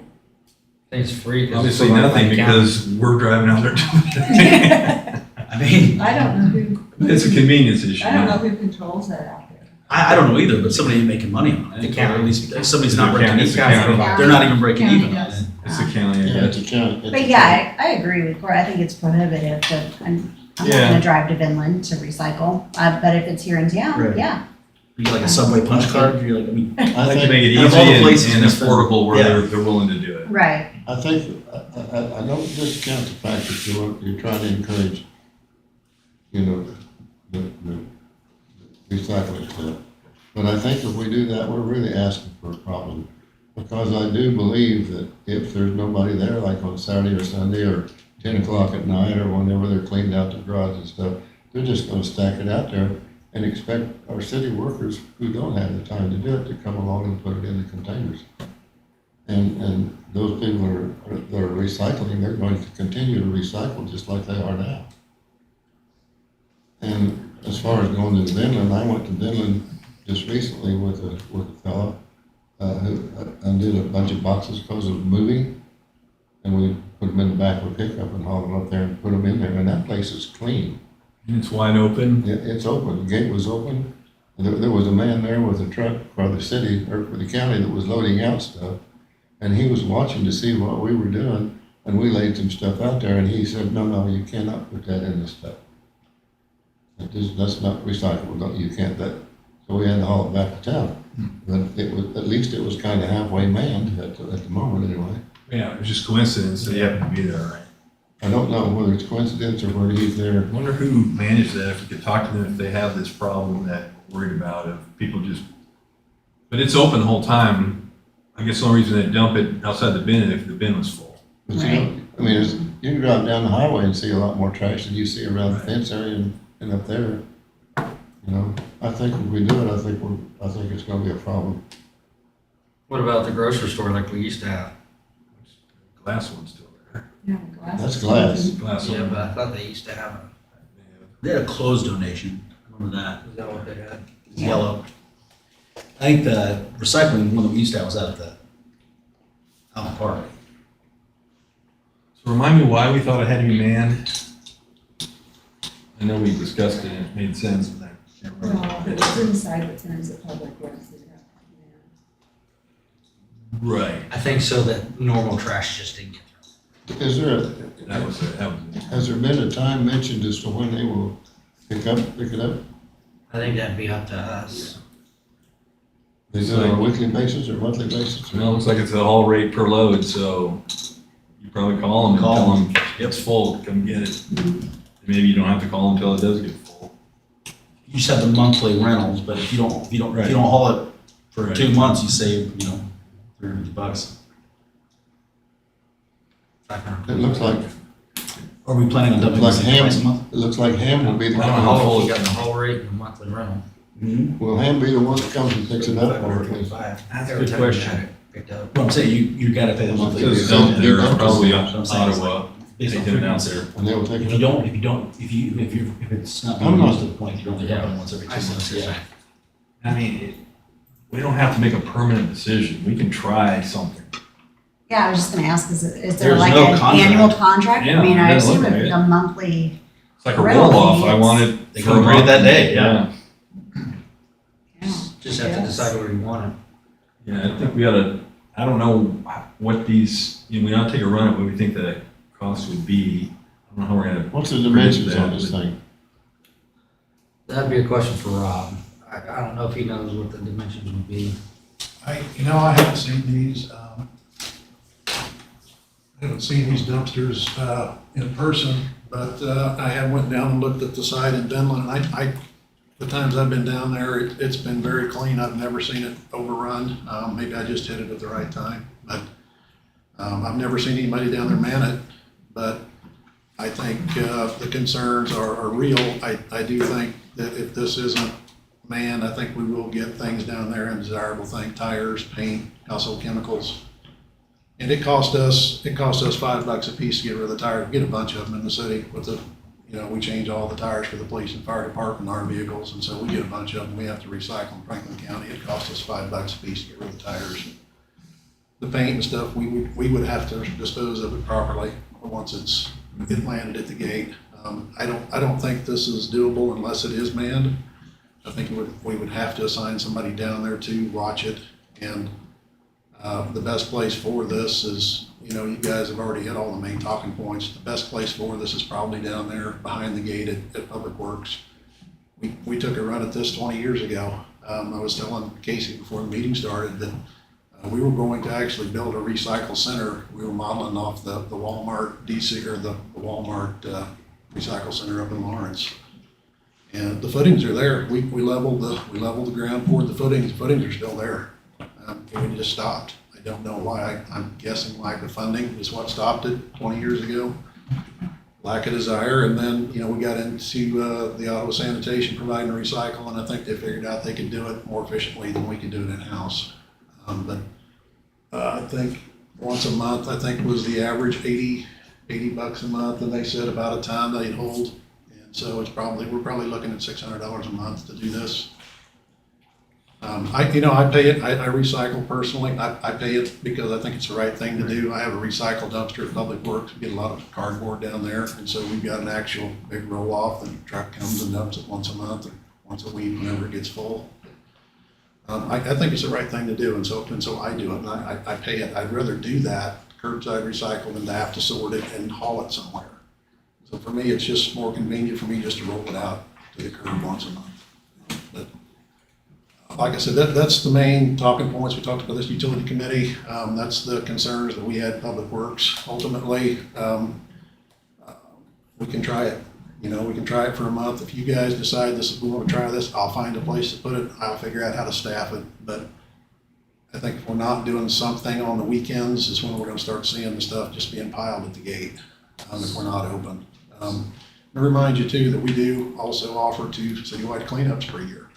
think it's free. 'cause it's Obviously provided by nothing, the county. because we're driving out there doing it. I mean, I don't know who. It's a convenience issue. I don't know who controls that out there. I don't know either, but somebody ain't making money on it. The county. Or at least somebody's It's not the breaking county. even. It's the county. They're not even breaking County even on does. it. It's the county. Yeah, it's a county. But yeah, I agree with Corey. I think it's prohibitive, but I'm not Yeah. gonna drive to Vinland to recycle. But if it's here in town, Right. yeah. You get like a subway punch card, you're like, I Like to think, make it Out of all the easy places and we spend- affordable where Yeah. they're willing to do it. Right. I think, I don't discount the fact that you're trying to encourage, the recycling stuff. But I think if we do that, we're really asking for a problem. Because I do believe that if there's nobody there, like on Saturday or Sunday or 10 o'clock at night or whenever they're cleaned out the garage and stuff, they're just gonna stack it out there and expect our city workers who don't have the time to do it to come along and put it in the containers. And those people that are recycling, they're going to continue to recycle just like they are now. And as far as going to Vinland, I went to Vinland just recently with a fellow who undid a bunch of boxes because of moving. And we put them in the back of a pickup and hauled them up there and put them in there. And that place is clean. And it's wide open. It's open. The gate was open. There was a man there with a truck for the city or for the county that was loading out stuff. And he was watching to see what we were doing. And we laid some stuff out there. And he said, no, you cannot put that in this stuff. That's not recyclable. No, you can't. So we had to haul it back to town. But at least it was kind of halfway manned at the moment anyway. Yeah, it was just coincidence that he happened to be there, right? I don't know whether it's coincidence or whether he's there. I wonder who managed that, if we could talk to them, if they have this problem that we're worried about, if people just, but it's open the whole time. I guess the only reason they dump it outside the bin is if the bin was full. But you can drive down the highway and see a lot more trash than you see around the Right. fence area and up there. I think if we do it, I think it's gonna be a problem. What about the grocery store like we used to have? Glass one's still there. Yeah, glass. That's glass. Glass Yeah, one. but I thought they used to have a, They had a clothes donation. I remember that. is that what they had? It was yellow. I think the recycling one that we used to have was out in the park. So remind me why we thought it had to be manned? I know we discussed it and it made sense, but I can't remember. Well, if it was inside the terms of public works, it'd have to Right. I think so that normal trash just didn't get thrown. Is there, That was it. has there been a time mentioned as to when they will pick it up? I think that'd be up to us. Is it on a weekly basis or monthly basis? Well, it looks like it's a haul rate per load, so you probably call them and Call tell 'em. them it's full, come get it. Maybe you don't have to call them until it does get full. You just have the monthly rentals, but if you don't haul it for Right. 2 months, you save, $350. It looks like, Are we planning on dumping Like this ham. twice a month? it looks like Ham will be the I don't know one. how old you got the whole rate and the monthly rental. Will Ham be the one that comes and picks it up, or is That's a good question. Picked up. Well, I'm saying you gotta pay the monthly. It's Don't- dump there, don't- probably That's what I'm saying, it's Ottawa. They Based on get it out frequency. there. and they will take If it you up? don't, if it's not I'm being not- used to the point, you only have it once every 2 I see what months, you're yeah. saying. I mean, we don't have to make a permanent decision. We can try something. Yeah, I was just gonna ask, is there There's like no an contract. annual contract? Yeah, I mean, I it doesn't assume look like if it. the monthly, It's like a Rental roll-off. fee, I want it. They for come a bring it month. that day, yeah. Just have to decide where you want it. Yeah, I think we ought to, I don't know what these, we ought to take a run at what we think the cost would be. I don't know how we're gonna. What's the dimensions on this thing? That'd be a question for Rob. I don't know if he knows what the dimensions would be. I haven't seen these, I haven't seen these dumpsters, in person, but, I have went down and looked at the site in Denland, and the times I've been down there, it's been very clean. I've never seen it overrun. Maybe I just hit it at the right time, but, I've never seen anybody down there man it, but I think, the concerns are real. I do think that if this isn't manned, I think we will get things down there, undesirable things, tires, paint, household chemicals. And it cost us $5 a piece to get rid of the tires. We get a bunch of them in the city with the, we change all the tires for the police and fire department, our vehicles, and so we get a bunch of them. We have to recycle in Franklin County. It costs us $5 a piece to get rid of the tires. The paint and stuff, we would have to dispose of it properly once it landed at the gate. I don't think this is doable unless it is manned. I think we would have to assign somebody down there to watch it, and the best place for this is, you guys have already hit all the main talking points. The best place for this is probably down there behind the gate at Public Works. We took a run at this 20 years ago. I was telling Casey before the meeting started that we were going to actually build a recycle center. We were modeling off the Walmart DC, or the Walmart recycle center up in Lawrence. And the footings are there. We leveled the ground, poured the footings. The footings are still there. And we just stopped. I don't know why. I'm guessing lack of funding is what stopped it 20 years ago. Lack of desire. And then, we got into the Ottawa Sanitation providing a recycle, and I think they figured out they could do it more efficiently than we could do it in-house. But I think once a month, I think was the average, $80 a month, and they said about a ton they'd hold. And so we're probably looking at $600 a month to do this. I pay it. I recycle personally. I pay it because I think it's the right thing to do. I have a recycle dumpster at Public Works. We get a lot of cardboard down there, and so we've got an actual big roll off. The truck comes and dumps it once a month or once a week whenever it gets full. I think it's the right thing to do, and so I do it, and I pay it. I'd rather do that curbside recycle than to have to sort it and haul it somewhere. So for me, it's just more convenient for me just to roll it out to the curb once a month. But like I said, that's the main talking points. We talked about this utility committee. That's the concerns that we had in Public Works. Ultimately, we can try it. We can try it for a month. If you guys decide we want to try this, I'll find a place to put it. I'll figure out how to staff it. But I think if we're not doing something on the weekends is when we're going to start seeing the stuff just being piled at the gate if we're not open. I remind you too that we do also offer 2 citywide cleanups per year.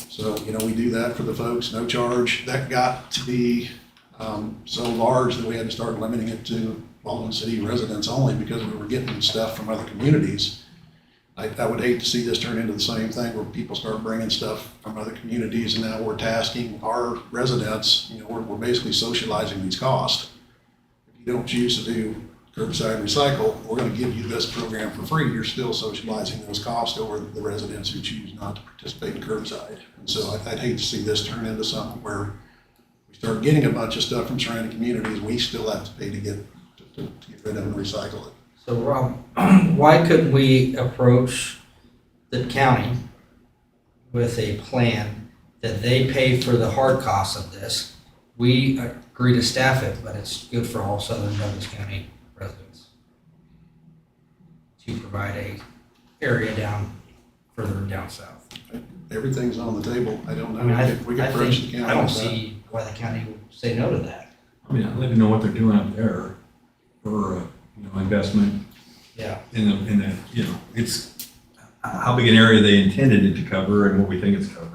So, we do that for the folks, no charge. That got to be so large that we had to start limiting it to Baldwin City residents only because we were getting stuff from other communities. I would hate to see this turn into the same thing where people start bringing stuff from other communities, and now we're tasking our residents, we're basically socializing these costs. If you don't choose to do curbside recycle, we're going to give you this program for free. You're still socializing those costs over the residents who choose not to participate in curbside. And so I'd hate to see this turn into something where we we start getting a bunch of stuff from surrounding communities, we still have to pay to get rid of and recycle it. So Rob, why couldn't we approach the county with a plan that they pay for the hard costs of this? We agree to staff it, but it's good for all Southern Douglas County residents to provide a area further down south. Everything's on the table. I don't I mean, know if we can approach the county. I don't with that. see why the county would say no to that. I mean, I'd like to know what they're doing up there for, investment Yeah. in the, it's how big an area they intended it to cover and what we think it's covering.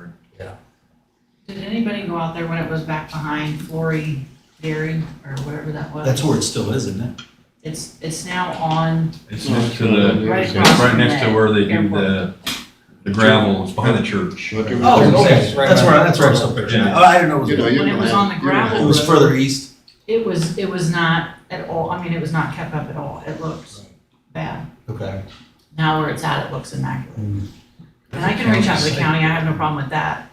Did anybody go out there when it was back behind Flory Dairy or whatever that was? That's where it still is, isn't it? It's now on, It's next to the, Right it's across right from next to the where they do airport. the gravel, it's behind the church. But there was- Oh, okay, It's right that's by- where I saw a picture. Yeah. Oh, I didn't know it was. You know, there. when it was on the gravel It was road, further east. it was not at all, I mean, it was not kept up at all. It looks bad. Okay. Now where it's at, it looks immaculate. And I can reach out to the county, I have no problem with that.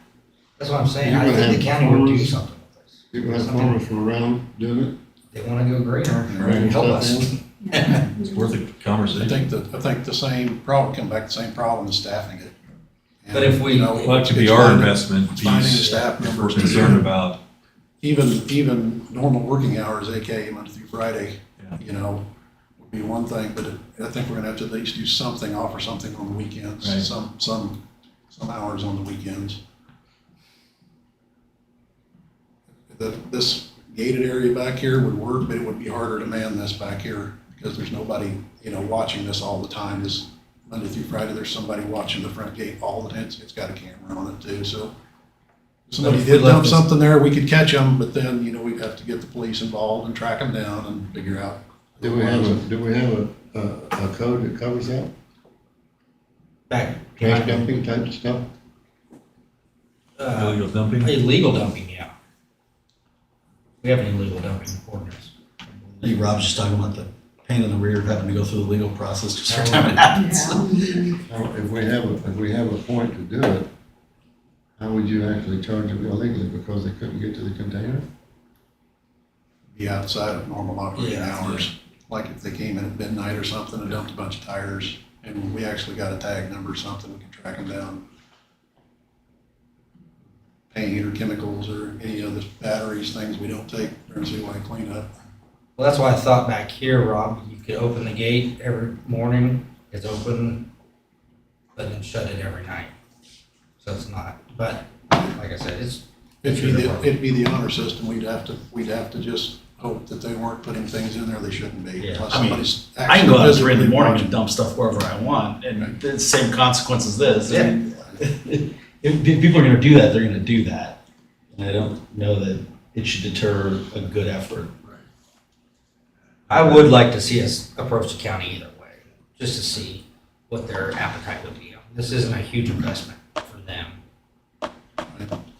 That's what I'm saying. You I would think the have county would do farmers- something with this. People have farmers from around doing it. They want to go greener, Bringing help stuff us. in. It's worth a I conversation. think the same problem, come back, the same problem is staffing it. And, But if we- you know, Well, that could be it's our finding- investment it's finding the piece staff if we're members. concerned about. Even normal working hours, AKA Monday through Friday, Yeah. would be one thing, but I think we're gonna have to at least do something, offer something on the weekends, Right. some hours on the weekends. This gated area back here would work, but it would be harder to man this back here because there's nobody, watching this all the time. This Monday through Friday, there's somebody watching the front gate all the time. It's got a camera on it too, so. If somebody If we did left dump this- something there, we could catch them, but then, we'd have to get the police involved and track them down and figure out. Do we have a code that covers that? Back. Trash dumping type stuff? Illegal dumping. Illegal dumping, yeah. We have an illegal dumping ordinance. I think Rob's just talking about the pain in the rear of having to go through the legal process just every time it happens. If we have a point to do it, how would you actually charge them illegally because they couldn't get to the container? Be outside of normal operating Yeah. hours. Like if they came in at midnight or something and dumped a bunch of tires, and we actually got a tag number or something, we can track them down. Paint or chemicals or any of the batteries, things we don't take during citywide cleanup. Well, that's why I thought back here, Rob, you could open the gate every morning, it's open, but then shut it every night. So it's not, but like I said, it's. It'd be the honor system, we'd have to just hope that they weren't putting things in there they shouldn't be. Yeah. Unless I mean, somebody's I can go out at 3 in the actually morning watching. and dump stuff wherever I want, and the same consequence as this. Yeah. I mean, if people are gonna do that, they're gonna do that. And I don't know that it should deter a good effort. I would like to see us approach the county either way, just to see what their appetite would be. This isn't a huge investment for them.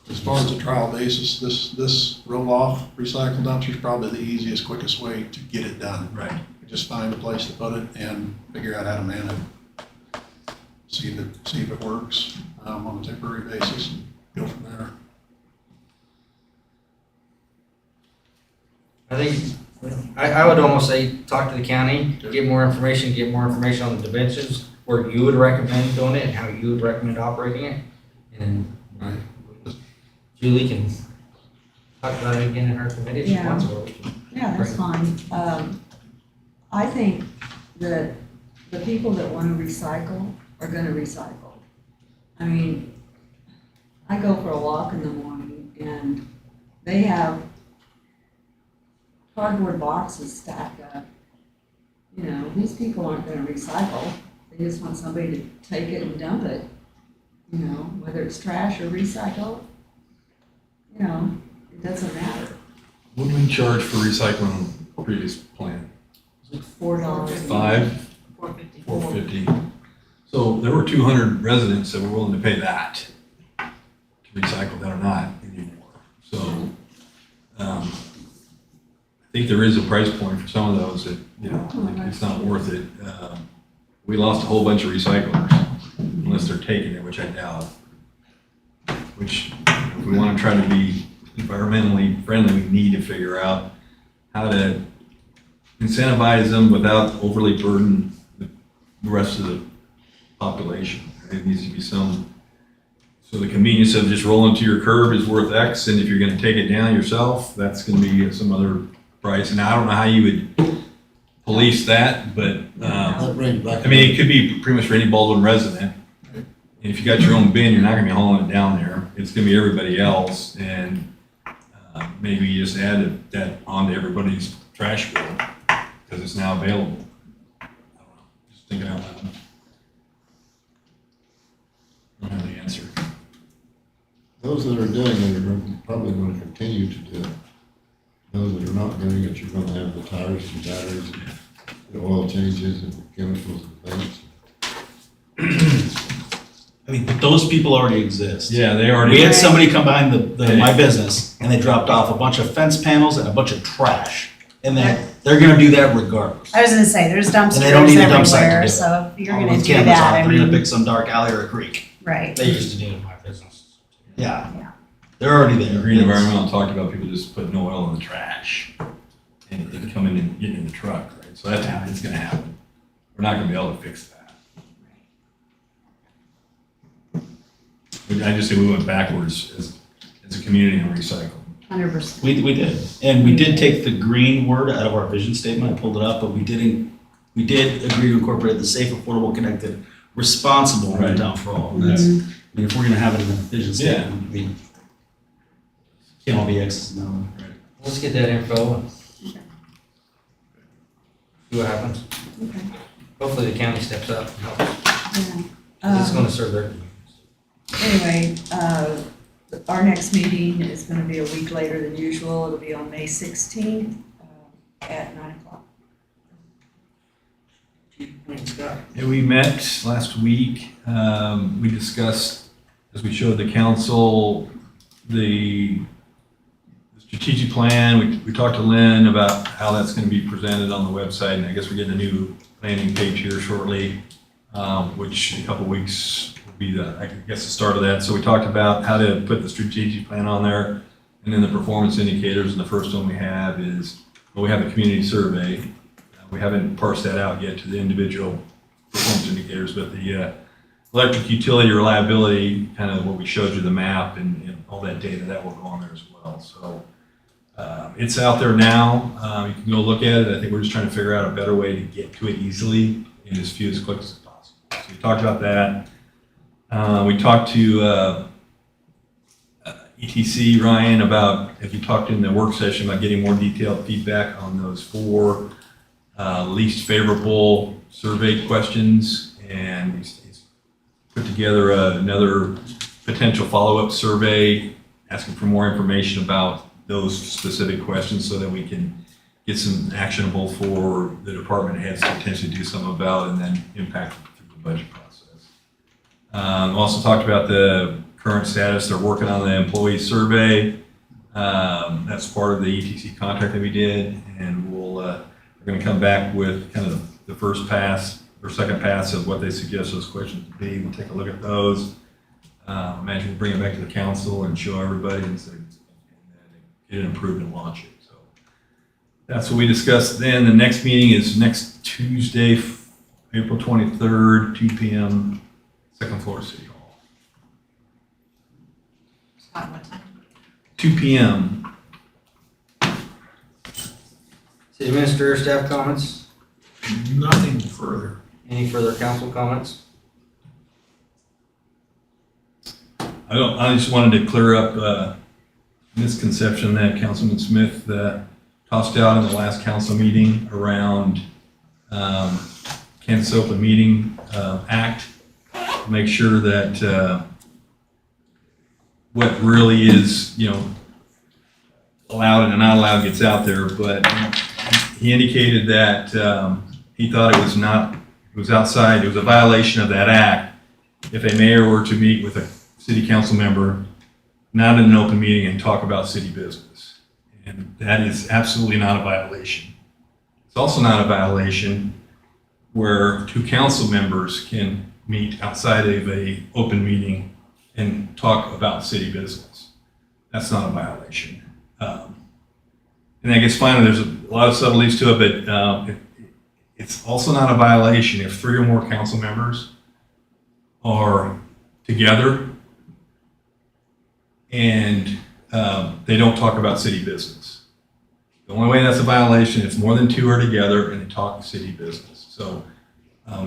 As far as the trial basis, this roll-off recycle dumpster is probably the easiest, quickest way to get it done. Right. Just find a place to put it and figure out how to man it. See if it works on a temporary basis and go from there. I think, I would almost say, talk to the county, get more information on the dimensions, where you would recommend doing it and how you would recommend operating it. And Right. then Julie can talk about it again in her committee if she Yeah. wants, or we can. Yeah, that's fine. I think that the people that want to recycle are gonna recycle. I mean, I go for a walk in the morning and they have cardboard boxes stacked up. These people aren't gonna recycle. They just want somebody to take it and dump it. Whether it's trash or recycle, it doesn't matter. What did we charge for recycling previous plan? $4. $5, $4.50. $4.50. So there were 200 residents that were willing to pay that to recycle that are not anymore. So, I think there is a price point for some of those that, it's not worth it. We lost a whole bunch of recyclers, unless they're taking it, which I doubt. Which, if we want to try to be environmentally friendly, we need to figure out how to incentivize them without overly burden the rest of the population. It needs to be some, so the convenience of just rolling to your curb is worth X, and if you're gonna take it down yourself, that's gonna be some other price. And I don't know how you would police that, but, That brings back. I mean, it could be pretty much for any Baldwin resident. And if you got your own bin, you're not gonna be hauling it down there. It's gonna be everybody else, and maybe you just add that onto everybody's trash bill, because it's now available. I don't know, just thinking out loud. I don't have the answer. Those that are doing it are probably gonna continue to do it. Those that are not doing it, you're gonna have the tires and batteries and the oil changes and the chemicals and things. I mean, but those people already exist. Yeah, they already. We had somebody come behind my business and they dropped off a bunch of fence panels and a bunch of trash. And they're gonna do that regardless. I was gonna say, there's And they don't dumpsters need a dump site to everywhere, do it. so if you're All gonna with do cameras that, on, I they're gonna mean, pick some dark alley or a creek. right. They used to do it in my business. Yeah. Yeah. They're already The there. Green Environmental talked about people just putting oil in the trash and it coming and getting in the truck, right? So it's gonna happen. We're not gonna be able to fix that. I just think we went backwards as a community in recycling. 100%. We did. And we did take the green word out of our vision statement. I pulled it up, but we did agree to incorporate the safe, affordable, connected, responsible in Right. town for all. And that's, I mean, if we're gonna have it in the vision statement, I mean, can't all be X's and O's. Let's get that info and see what happens. Okay. Hopefully the county steps up and helps. Yeah. 'Cause it's gonna serve their communities. Anyway, our next meeting is gonna be a week later than usual. It'll be on May 16th at 9 o'clock. Scott? Yeah, we met last week. We discussed, as we showed the council, the strategic plan. We talked to Lynn about how that's going to be presented on the website, and I guess we're getting a new landing page here shortly, which in a couple weeks will be I guess, the start of that. So we talked about how to put the strategic plan on there, and then the performance indicators. And the first one we have is, well, we have a community survey. We haven't parsed that out yet to the individual performance indicators, but the electric utility reliability, kind of what we showed you, the map and all that data, that will go on there as well. So it's out there now. You can go look at it. I think we're just trying to figure out a better way to get to it easily in as few clicks as possible. So we talked about that. We talked to ETC, Ryan, about, if you talked in the work session, about getting more detailed feedback on those 4 least favorable survey questions, and he's put together another potential follow-up survey asking for more information about those specific questions so that we can get some actionable for the department heads to potentially do something about and then impact through the budget process. Also talked about the current status. They're working on the employee survey. That's part of the ETC contract that we did, and we're going to come back with kind of the first pass or second pass of what they suggest those questions to be. We'll take a look at those. Imagine we bring it back to the council and show everybody and say, get it approved and launch it. So that's what we discussed then. The next meeting is next Tuesday, April 23rd, 2 p.m., second floor of City Hall. Scott, what time? 2 p.m. City Administrator, staff comments? Nothing further. Any further council comments? I just wanted to clear up misconception that Councilman Smith tossed out in the last council meeting around Kansas Open Meeting Act. Make sure that what really is, allowed and not allowed gets out there. But he indicated that he thought it was outside, it was a violation of that act if a mayor were to meet with a city council member, not in an open meeting, and talk about city business. And that is absolutely not a violation. It's also not a violation where 2 council members can meet outside of a open meeting and talk about city business. that's not a violation. And I guess finally, there's a lot of subtleties to it, but it's also not a violation if 3 or more council members are together and they don't talk about city business. The only way that's a violation is more than 2 are together and they talk city business. So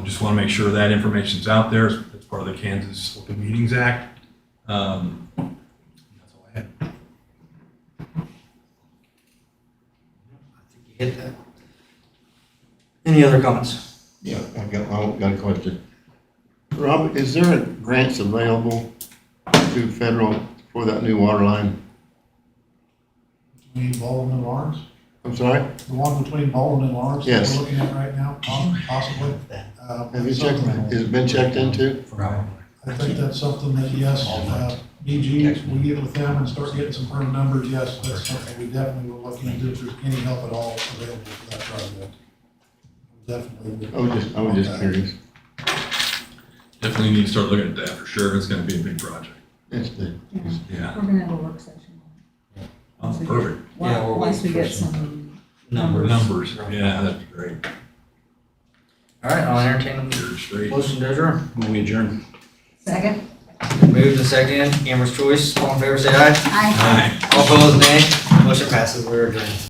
just want to make sure that information's out there as part of the Kansas Open Meetings Act. That's all I had. I think you hit that. Any other comments? Yeah, I got a question. Rob, is there grants available to federal for that new water line? Between Baldwin and Lawrence, I'm sorry? the one between Baldwin and Lawrence that Yes. we're looking at right now, possibly. Have you checked, has it been checked into? I think that's something that, yes, BG, we get with them and start getting some firm numbers, yes, that's something we definitely will look into if there's any help at all available for that project. Definitely. I was just curious. Definitely need to start looking at that for sure. It's going to be a big project. It's the, Yeah. We're gonna have a work session. Oh, perfect. Yeah, we're Once we waiting for get some some Numbers. Yeah, that'd be great. All right, I'll entertain You're straight. a motion to adjourn. We adjourn. Second? Moved and seconded. Amber's choice. All in favor, say aye. Aye. Aye. All opposed, nay. Motion passes. We're adjourned.